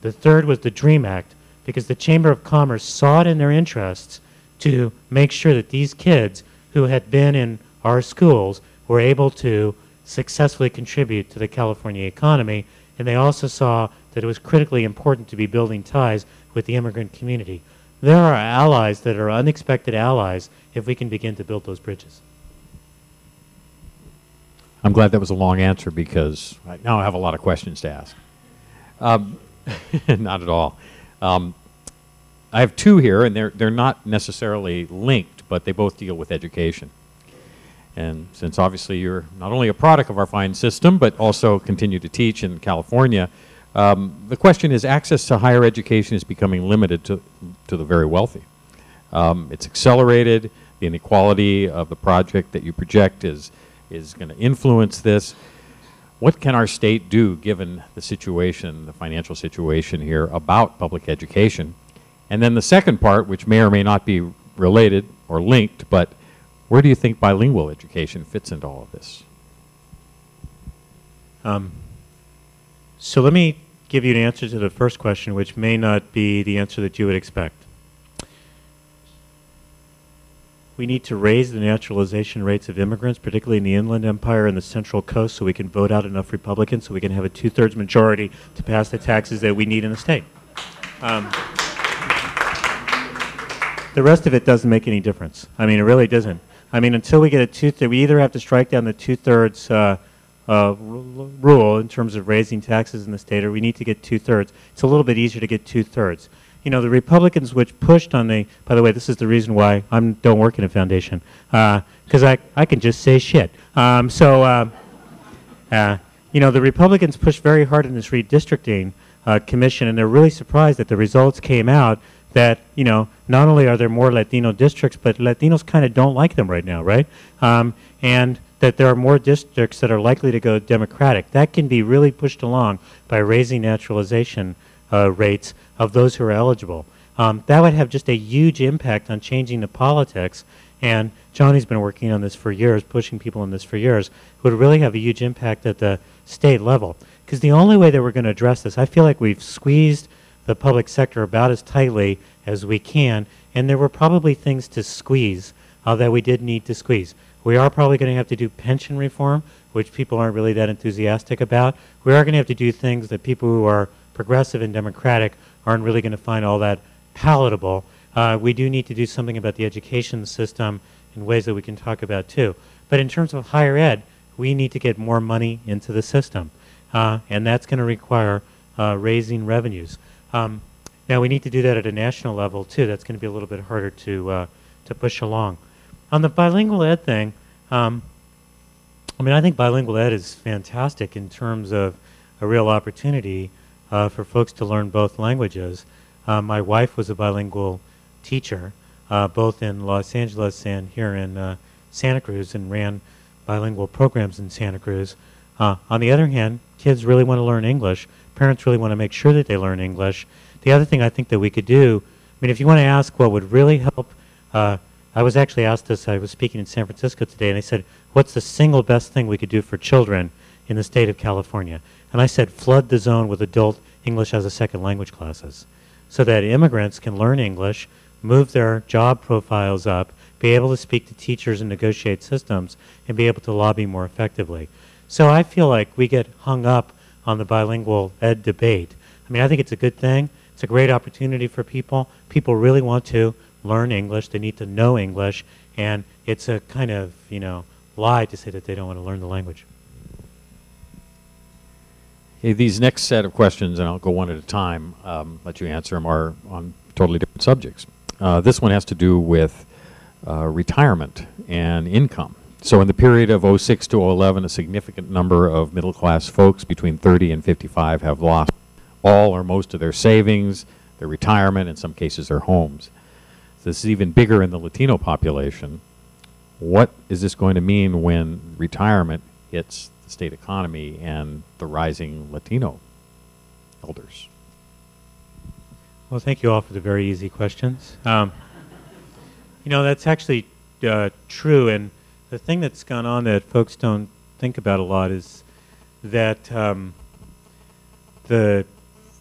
The third was the DREAM Act because the Chamber of Commerce saw it in their interests to make sure that these kids who had been in our schools were able to successfully contribute to the California economy, and they also saw that it was critically important to be building ties with the immigrant community. There are allies that are unexpected allies if we can begin to build those bridges. I'm glad that was a long answer because now I have a lot of questions to ask. Not at all. I have 2 here, and they're not necessarily linked, but they both deal with education. And since obviously you're not only a product of our fine system, but also continue to teach in California, the question is, access to higher education is becoming limited to the very wealthy. It's accelerated. The inequality of the project that you project is going to influence this. What can our state do, given the situation, the financial situation here, about public education? And then the second part, which may or may not be related or linked, but where do you think bilingual education fits into all of this? So let me give you an answer to the first question, which may not be the answer that you would expect. We need to raise the naturalization rates of immigrants, particularly in the Inland Empire and the Central Coast, so we can vote out enough Republicans so we can have a 2/3 majority to pass the taxes that we need in the state. The rest of it doesn't make any difference. I mean, it really doesn't. I mean, until we get a 2/3, we either have to strike down the 2/3 rule in terms of raising taxes in the state, or we need to get 2/3. It's a little bit easier to get 2/3. You know, the Republicans which pushed on the, by the way, this is the reason why I don't work in a foundation, because I can just say shit. You know, the Republicans pushed very hard in this redistricting commission, and they're really surprised that the results came out that, you know, not only are there more Latino districts, but Latinos kind of don't like them right now, right? And that there are more districts that are likely to go Democratic. That can be really pushed along by raising naturalization rates of those who are eligible. That would have just a huge impact on changing the politics, and Johnny's been working on this for years, pushing people on this for years. It would really have a huge impact at the state level. Because the only way that we're going to address this, I feel like we've squeezed the public sector about as tightly as we can, and there were probably things to squeeze that we did need to squeeze. We are probably going to have to do pension reform, which people aren't really that enthusiastic about. We are going to have to do things that people who are progressive and democratic aren't really going to find all that palatable. We do need to do something about the education system in ways that we can talk about too. But in terms of higher ed, we need to get more money into the system. And that's going to require raising revenues. Now we need to do that at a national level too. That's going to be a little bit harder to push along. On the bilingual ed thing, I mean, I think bilingual ed is fantastic in terms of a real opportunity for folks to learn both languages. My wife was a bilingual teacher, both in Los Angeles and here in Santa Cruz, and ran bilingual programs in Santa Cruz. On the other hand, kids really want to learn English. Parents really want to make sure that they learn English. The other thing I think that we could do, I mean, if you want to ask what would really help, I was actually asked this, I was speaking in San Francisco today, and they said, what's the single best thing we could do for children in the state of California? And I said, flood the zone with adult English as a second language classes so that immigrants can learn English, move their job profiles up, be able to speak to teachers and negotiate systems, and be able to lobby more effectively. So I feel like we get hung up on the bilingual ed debate. I mean, I think it's a good thing. It's a great opportunity for people. People really want to learn English. They need to know English. And it's a kind of, you know, lie to say that they don't want to learn the language. Okay, these next set of questions, and I'll go one at a time, let you answer them, are on totally different subjects. This one has to do with retirement and income. So in the period of '06 to '11, a significant number of middle-class folks between 30 and 55 have lost all or most of their savings, their retirement, in some cases their homes. So this is even bigger in the Latino population. What is this going to mean when retirement hits the state economy and the rising Latino elders? Well, thank you all for the very easy questions. You know, that's actually true, and the thing that's gone on that folks don't think about a lot is that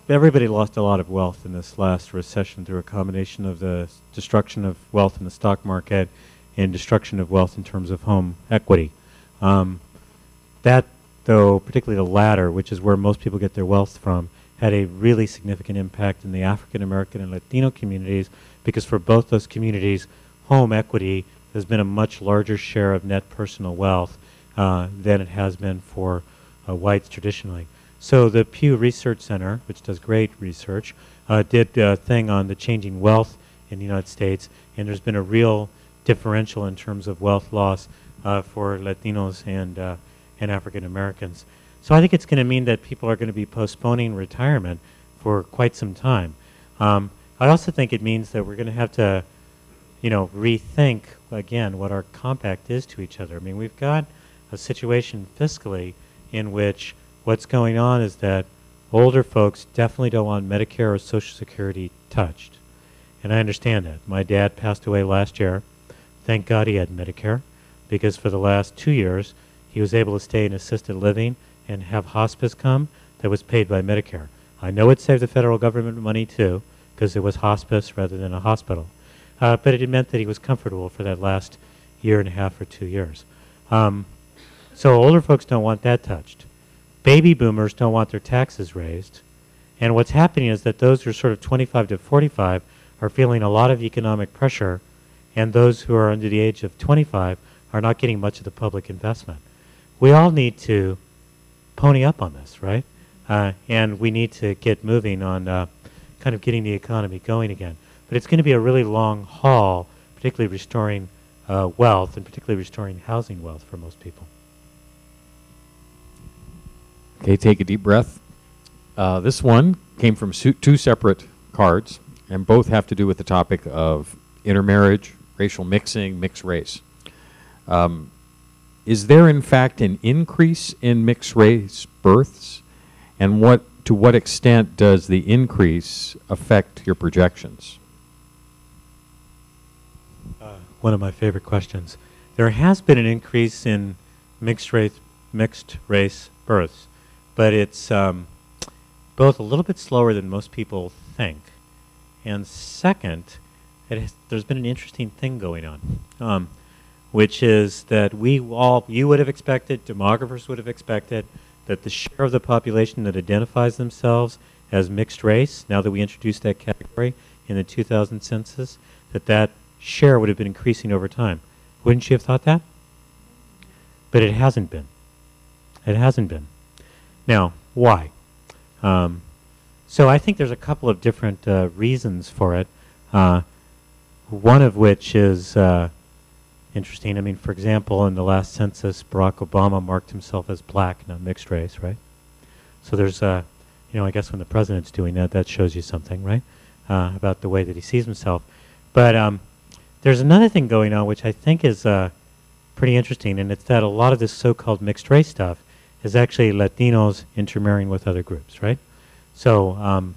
everybody lost a lot of wealth in this last recession through a combination of the destruction of wealth in the stock market and destruction of wealth in terms of home equity. That, though, particularly the latter, which is where most people get their wealth from, had a really significant impact in the African American and Latino communities, because for both those communities, home equity has been a much larger share of net personal wealth than it has been for whites traditionally. So the Pew Research Center, which does great research, did a thing on the changing wealth in the United States, and there's been a real differential in terms of wealth loss for Latinos and African Americans. So I think it's going to mean that people are going to be postponing retirement for quite some time. I also think it means that we're going to have to, you know, rethink again what our compact is to each other. I mean, we've got a situation fiscally in which what's going on is that older folks definitely don't want Medicare or Social Security touched. And I understand that. My dad passed away last year. Thank God he had Medicare, because for the last 2 years, he was able to stay in assisted living and have hospice come that was paid by Medicare. I know it saved the federal government money too, because it was hospice rather than a hospital. But it meant that he was comfortable for that last year and a half or 2 years. So older folks don't want that touched. Baby boomers don't want their taxes raised. And what's happening is that those who are sort of 25 to 45 are feeling a lot of economic pressure, and those who are under the age of 25 are not getting much of the public investment. We all need to pony up on this, right? And we need to get moving on kind of getting the economy going again. But it's going to be a really long haul, particularly restoring wealth, and particularly restoring housing wealth for most people. Okay, take a deep breath. This one came from two separate cards, and both have to do with the topic of intermarriage, racial mixing, mixed race. Is there, in fact, an increase in mixed race births? And to what extent does the increase affect your projections? One of my favorite questions. There has been an increase in mixed race births, but it's both a little bit slower than most people think, and second, there's been an interesting thing going on, which is that you would have expected, demographers would have expected, that the share of the population that identifies themselves as mixed race, now that we introduced that category in the 2000 census, that share would have been increasing over time. Wouldn't you have thought that? But it hasn't been. It hasn't been. Now, why? So I think there's a couple of different reasons for it. One of which is interesting. I mean, for example, in the last census, Barack Obama marked himself as black, not mixed race, right? So there's, you know, I guess when the president's doing that, that shows you something, right, about the way that he sees himself. But there's another thing going on which I think is pretty interesting, and it's that a lot of this so-called mixed race stuff is actually Latinos intermarrying with other groups, right? So,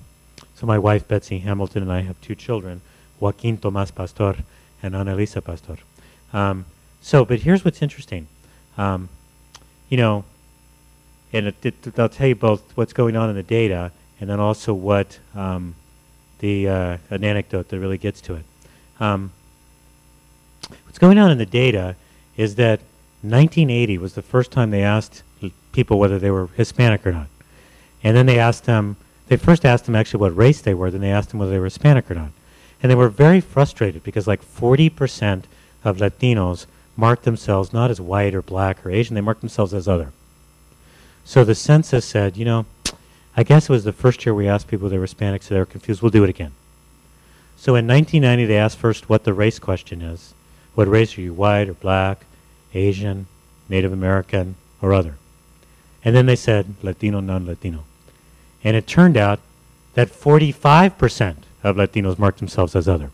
so my wife, Betsy Hamilton, and I have 2 children, Joaquin Tomás Pastor and Ana Elisa Pastor. But here's what's interesting. You know, and I'll tell you both what's going on in the data, and then also what an anecdote that really gets to it. What's going on in the data is that 1980 was the first time they asked people whether they were Hispanic or not. And then they first asked them actually what race they were, then they asked them whether they were Hispanic or not. And they were very frustrated because like 40% of Latinos marked themselves not as white or black or Asian, they marked themselves as other. So the census said, you know, I guess it was the first year we asked people if they were Hispanic, so they were confused, we'll do it again. So in 1990 they asked first what the race question is. What race are you, white or black? Asian, Native American, or other. And then they said Latino, non-Latino. And it turned out that 45% of Latinos marked themselves as other.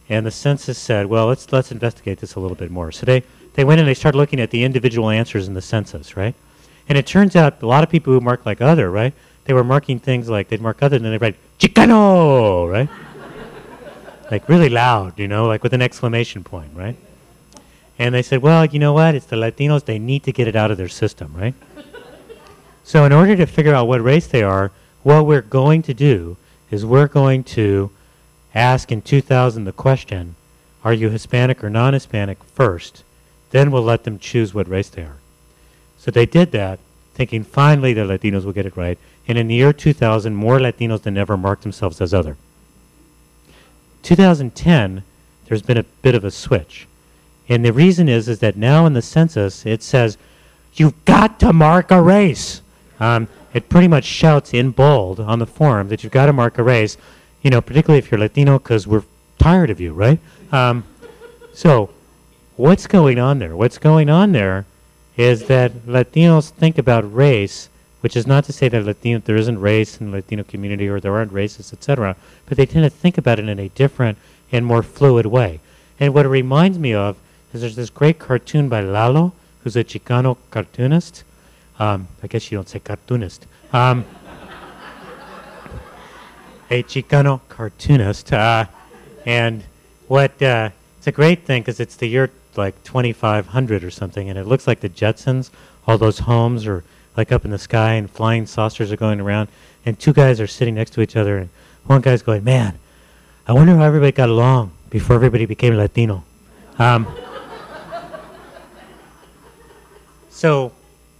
And the census said, well, let's investigate this a little bit more. So they went and they started looking at the individual answers in the census, right? And it turns out a lot of people who mark like other, right? They were marking things like they'd mark other and then they'd write Chicano, right? Like really loud, you know, like with an exclamation point, right? And they said, well, you know what? It's the Latinos. They need to get it out of their system, right? So in order to figure out what race they are, what we're going to do is we're going to ask in 2000 the question, are you Hispanic or non-Hispanic first? Then we'll let them choose what race they are. So they did that, thinking finally the Latinos will get it right. And in the year 2000, more Latinos than ever marked themselves as other. 2010, there's been a bit of a switch. And the reason is that now in the census, it says, you've got to mark a race. It pretty much shouts in bold on the form that you've got to mark a race, you know, particularly if you're Latino, because we're tired of you, right? So what's going on there? What's going on there is that Latinos think about race, which is not to say that there isn't race in the Latino community or there aren't races, etc., but they tend to think about it in a different and more fluid way. And what it reminds me of is there's this great cartoon by Lalo, who's a Chicano cartoonist. I guess you don't say cartoonist. A Chicano cartoonist. And it's a great thing because it's the year like 2500 or something, and it looks like the Jetsons. All those homes are like up in the sky and flying saucers are going around, and two guys are sitting next to each other, and one guy's going, man, I wonder how everybody got along before everybody became Latino. So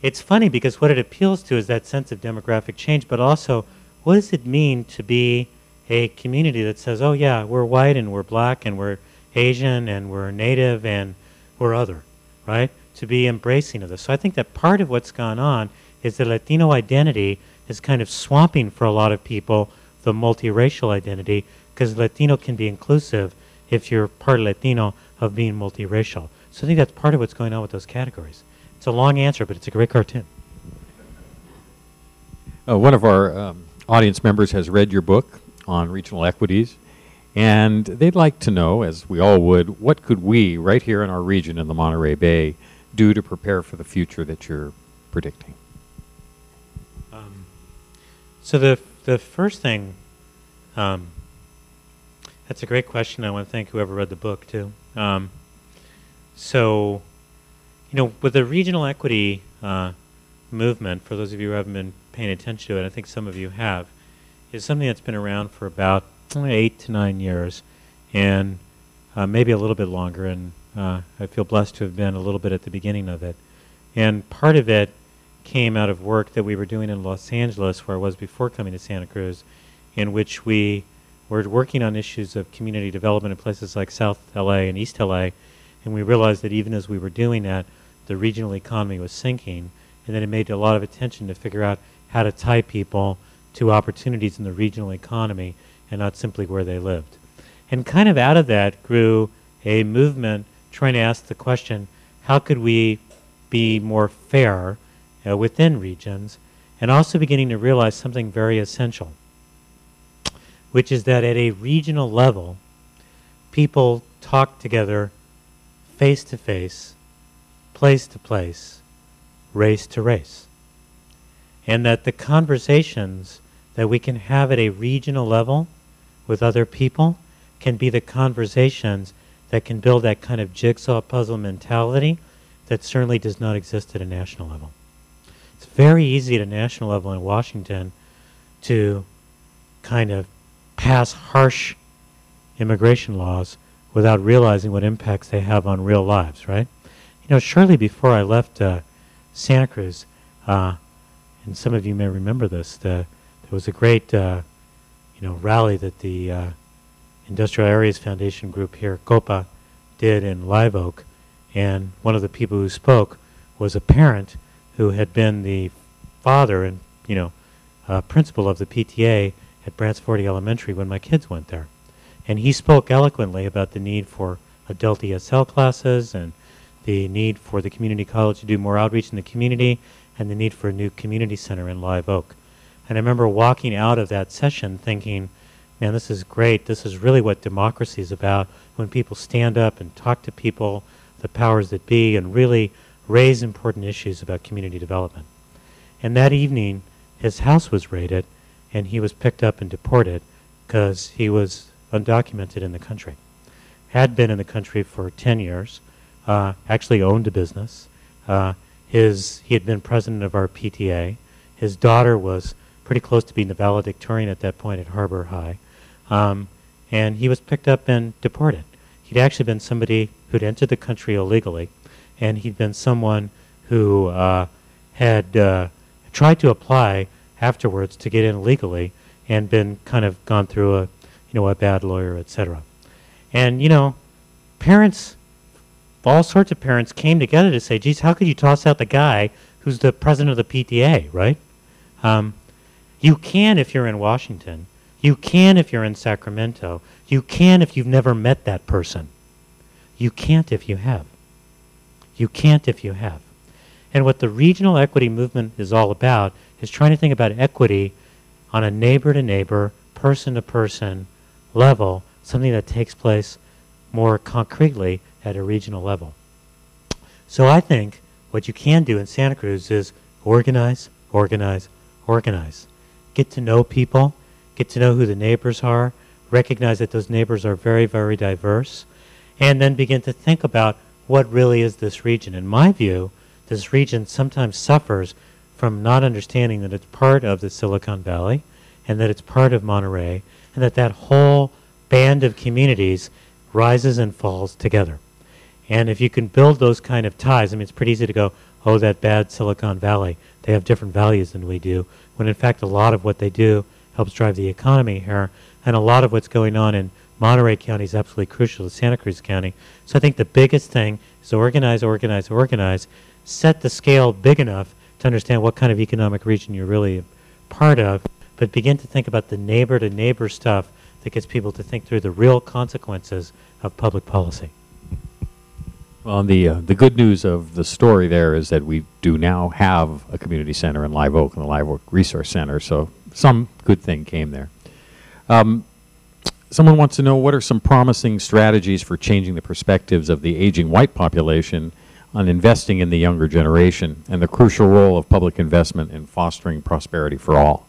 it's funny because what it appeals to is that sense of demographic change, but also what does it mean to be a community that says, oh yeah, we're white and we're black and we're Asian and we're Native and we're other, right? To be embracing of this. So I think that part of what's gone on is the Latino identity is kind of swamping for a lot of people the multiracial identity, because Latino can be inclusive if you're part Latino of being multiracial. So I think that's part of what's going on with those categories. It's a long answer, but it's a great cartoon. One of our audience members has read your book on regional equities, and they'd like to know, as we all would, what could we, right here in our region in the Monterey Bay, do to prepare for the future that you're predicting? So the first thing, that's a great question. I want to thank whoever read the book, too. So, you know, with the regional equity movement, for those of you who haven't been paying attention to it, I think some of you have, is something that's been around for about 8 to 9 years, and maybe a little bit longer, and I feel blessed to have been a little bit at the beginning of it. And part of it came out of work that we were doing in Los Angeles, where I was before coming to Santa Cruz, in which we were working on issues of community development in places like South LA and East LA, and we realized that even as we were doing that, the regional economy was sinking, and then it made a lot of attention to figure out how to tie people to opportunities in the regional economy and not simply where they lived. And kind of out of that grew a movement trying to ask the question, how could we be more fair within regions, and also beginning to realize something very essential, which is that at a regional level, people talk together face to face, place to place, race to race. And that the conversations that we can have at a regional level with other people can be the conversations that can build that kind of jigsaw puzzle mentality that certainly does not exist at a national level. It's very easy at a national level in Washington to kind of pass harsh immigration laws without realizing what impacts they have on real lives, right? You know, shortly before I left Santa Cruz, and some of you may remember this, there was a great rally that the Industrial Areas Foundation group here, COPA, did in Live Oak, and one of the people who spoke was a parent who had been the father and principal of the PTA at Brants 40 Elementary when my kids went there. And he spoke eloquently about the need for adult ESL classes and the need for the community college to do more outreach in the community, and the need for a new community center in Live Oak. And I remember walking out of that session thinking, man, this is great. This is really what democracy is about, when people stand up and talk to people, the powers that be, and really raise important issues about community development. And that evening, his house was raided, and he was picked up and deported because he was undocumented in the country. Had been in the country for 10 years, actually owned a business. He had been president of our PTA. His daughter was pretty close to being the valedictorian at that point at Harbor High. And he was picked up and deported. He'd actually been somebody who'd entered the country illegally, and he'd been someone who had tried to apply afterwards to get in legally and been kind of gone through a bad lawyer, etc. And, parents, all sorts of parents came together to say, geez, how could you toss out the guy who's the president of the PTA, right? You can if you're in Washington. You can if you're in Sacramento. You can if you've never met that person. You can't if you have. You can't if you have. And what the regional equity movement is all about is trying to think about equity on a neighbor-to-neighbor, person-to-person level, something that takes place more concretely at a regional level. So I think what you can do in Santa Cruz is organize, organize, organize. Get to know people, get to know who the neighbors are, recognize that those neighbors are very, very diverse, and then begin to think about what really is this region. In my view, this region sometimes suffers from not understanding that it's part of the Silicon Valley and that it's part of Monterey, and that whole band of communities rises and falls together. And if you can build those kind of ties, I mean, it's pretty easy to go, oh, that bad Silicon Valley, they have different values than we do, when in fact a lot of what they do helps drive the economy here, and a lot of what's going on in Monterey County is absolutely crucial to Santa Cruz County. So I think the biggest thing is organize, organize, organize, set the scale big enough to understand what kind of economic region you're really part of, but begin to think about the neighbor-to-neighbor stuff that gets people to think through the real consequences of public policy. Well, the good news of the story there is that we do now have a community center in Live Oak and the Live Oak Resource Center, so some good thing came there. Someone wants to know, what are some promising strategies for changing the perspectives of the aging white population on investing in the younger generation and the crucial role of public investment in fostering prosperity for all?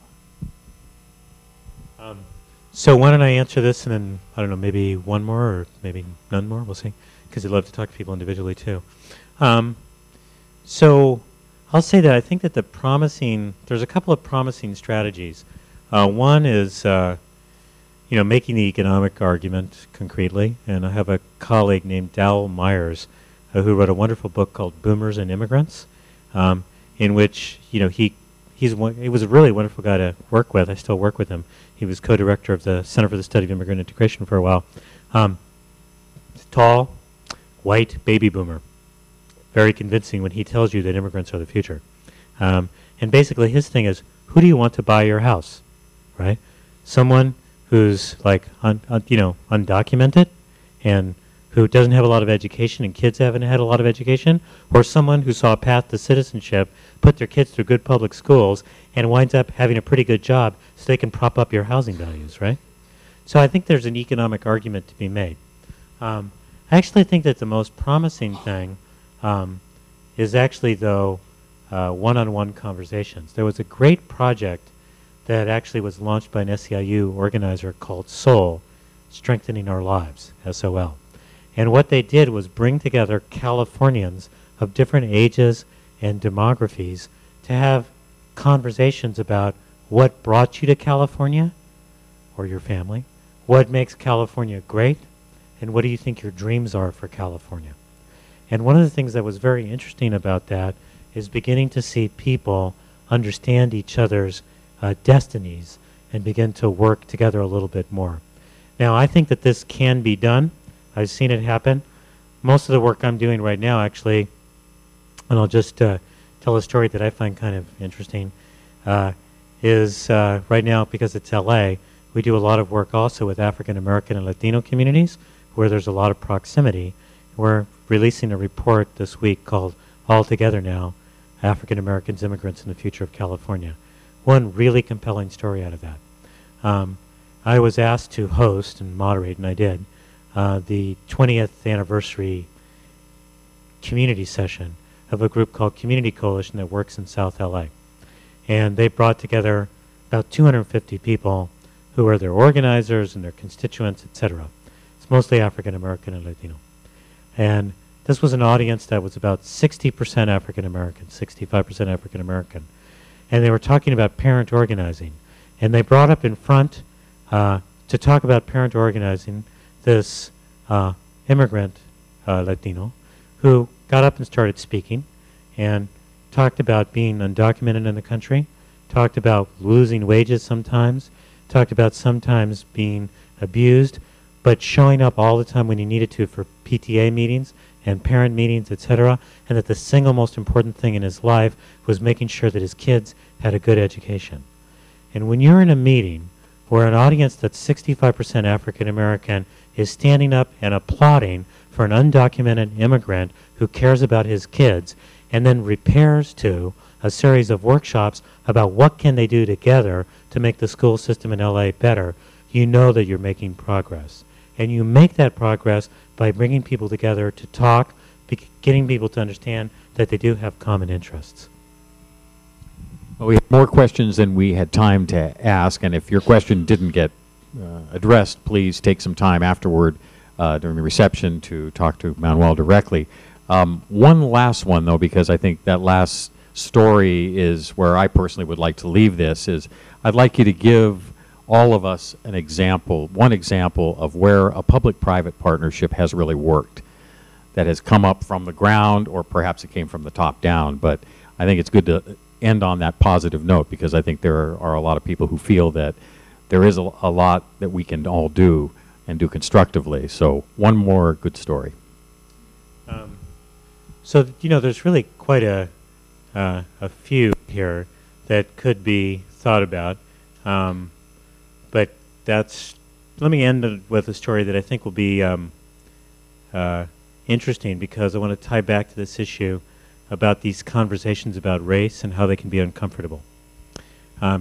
So why don't I answer this, and then, I don't know, maybe one more or maybe none more, we'll see, because I'd love to talk to people individually too. So I'll say that I think that there's a couple of promising strategies. One is, making the economic argument concretely, and I have a colleague named Dowell Myers who wrote a wonderful book called Boomers and Immigrants, in which, he was a really wonderful guy to work with. I still work with him. He was co-director of the Center for the Study of Immigrant Integration for a while. Tall, white baby boomer. Very convincing when he tells you that immigrants are the future. And basically his thing is, who do you want to buy your house, right? Someone who's like, undocumented and who doesn't have a lot of education and kids haven't had a lot of education, or someone who saw a path to citizenship, put their kids through good public schools, and winds up having a pretty good job so they can prop up your housing values, right? So I think there's an economic argument to be made. I actually think that the most promising thing is actually, though, one-on-one conversations. There was a great project that actually was launched by an SEIU organizer called SOUL, Strengthening Our Lives, SOL. And what they did was bring together Californians of different ages and demographies to have conversations about what brought you to California or your family, what makes California great, and what do you think your dreams are for California. And one of the things that was very interesting about that is beginning to see people understand each other's destinies and begin to work together a little bit more. Now, I think that this can be done. I've seen it happen. Most of the work I'm doing right now, actually, and I'll just tell a story that I find kind of interesting, is right now, because it's LA, we do a lot of work also with African American and Latino communities where there's a lot of proximity. We're releasing a report this week called All Together Now, African Americans, Immigrants, and the Future of California. One really compelling story out of that. I was asked to host and moderate, and I did, the 20th anniversary community session of a group called Community Coalition that works in South LA. And they brought together about 250 people who are their organizers and their constituents, etc. It's mostly African American and Latino. And this was an audience that was about 60% African American, 65% African American. And they were talking about parent organizing. And they brought up in front to talk about parent organizing this immigrant Latino who got up and started speaking and talked about being undocumented in the country, talked about losing wages sometimes, talked about sometimes being abused, but showing up all the time when he needed to for PTA meetings and parent meetings, etc., and that the single most important thing in his life was making sure that his kids had a good education. And when you're in a meeting where an audience that's 65% African American is standing up and applauding for an undocumented immigrant who cares about his kids, and then repairs to a series of workshops about what can they do together to make the school system in LA better, you know that you're making progress. And you make that progress by bringing people together to talk, getting people to understand that they do have common interests. Well, we have more questions than we had time to ask, and if your question didn't get addressed, please take some time afterward during the reception to talk to Manuel directly. One last one, though, because I think that last story is where I personally would like to leave this, is I'd like you to give all of us an example, one example of where a public-private partnership has really worked, that has come up from the ground, or perhaps it came from the top down. But I think it's good to end on that positive note, because I think there are a lot of people who feel that there is a lot that we can all do and do constructively. So one more good story. So, you know, there's really quite a few here that could be thought about. But let me end with a story that I think will be interesting, because I want to tie back to this issue about these conversations about race and how they can be uncomfortable.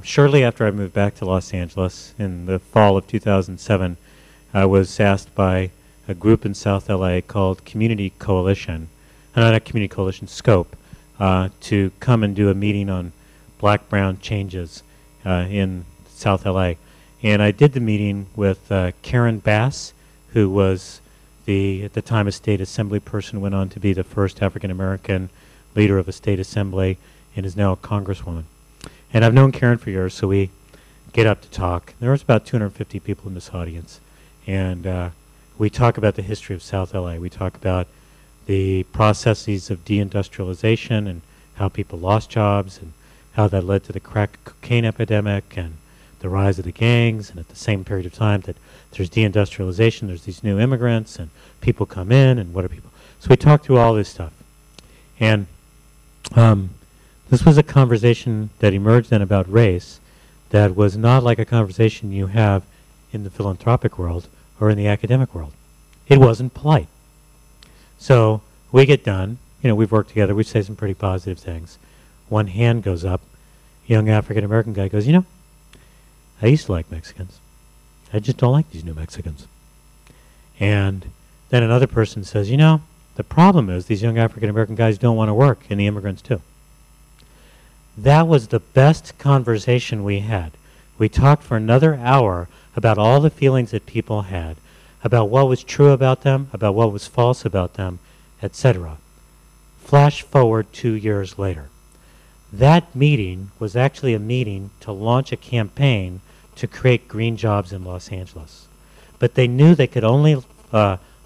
Shortly after I moved back to Los Angeles in the fall of 2007, I was asked by a group in South LA called Community Coalition, not Community Coalition, Scope, to come and do a meeting on black-brown changes in South LA. And I did the meeting with Karen Bass, who was at the time a state assembly person, went on to be the first African-American leader of a state assembly, and is now a congresswoman. And I've known Karen for years, so we get up to talk. There was about 250 people in this audience. And we talk about the history of South LA. We talk about the processes of deindustrialization and how people lost jobs and how that led to the crack cocaine epidemic and the rise of the gangs. And at the same period of time that there's deindustrialization, there's these new immigrants and people come in, and what are people? So we talked through all this stuff. And this was a conversation that emerged then about race that was not like a conversation you have in the philanthropic world or in the academic world. It wasn't polite. So we get done, you know, we've worked together, we say some pretty positive things. One hand goes up, young African-American guy goes, you know, I used to like Mexicans. I just don't like these new Mexicans. And then another person says, you know, the problem is these young African-American guys don't want to work, and the immigrants do. That was the best conversation we had. We talked for another hour about all the feelings that people had, about what was true about them, about what was false about them, etc. Flash forward 2 years later. That meeting was actually a meeting to launch a campaign to create green jobs in Los Angeles. But they knew they could only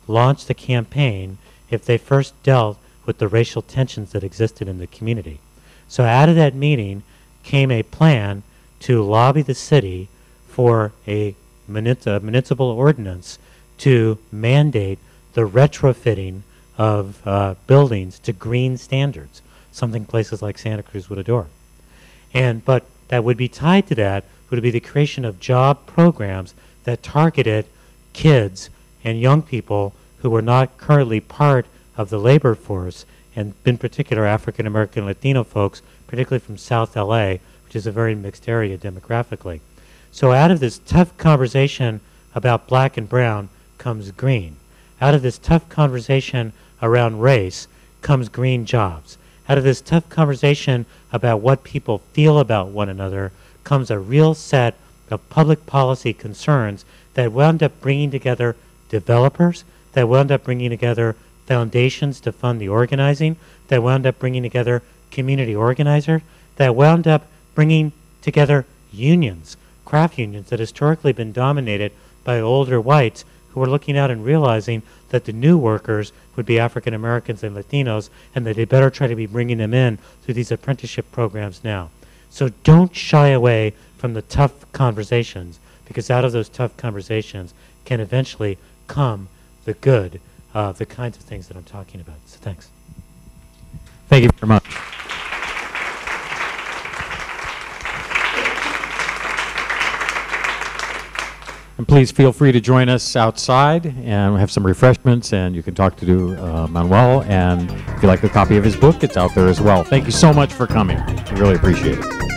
launch the campaign if they first dealt with the racial tensions that existed in the community. So out of that meeting came a plan to lobby the city for a municipal ordinance to mandate the retrofitting of buildings to green standards, something places like Santa Cruz would adore. But that would be tied to that would be the creation of job programs that targeted kids and young people who were not currently part of the labor force, and in particular African American Latino folks, particularly from South LA, which is a very mixed area demographically. So out of this tough conversation about black and brown comes green. Out of this tough conversation around race comes green jobs. Out of this tough conversation about what people feel about one another comes a real set of public policy concerns that wound up bringing together developers, that wound up bringing together foundations to fund the organizing, that wound up bringing together community organizers, that wound up bringing together unions, craft unions that historically been dominated by older whites who were looking out and realizing that the new workers would be African Americans and Latinos, and that they better try to be bringing them in through these apprenticeship programs now. So don't shy away from the tough conversations, because out of those tough conversations can eventually come the good, the kinds of things that I'm talking about. So thanks. Thank you very much. And please feel free to join us outside, and we have some refreshments, and you can talk to Manuel, and if you like a copy of his book, it's out there as well. Thank you so much for coming. We really appreciate it.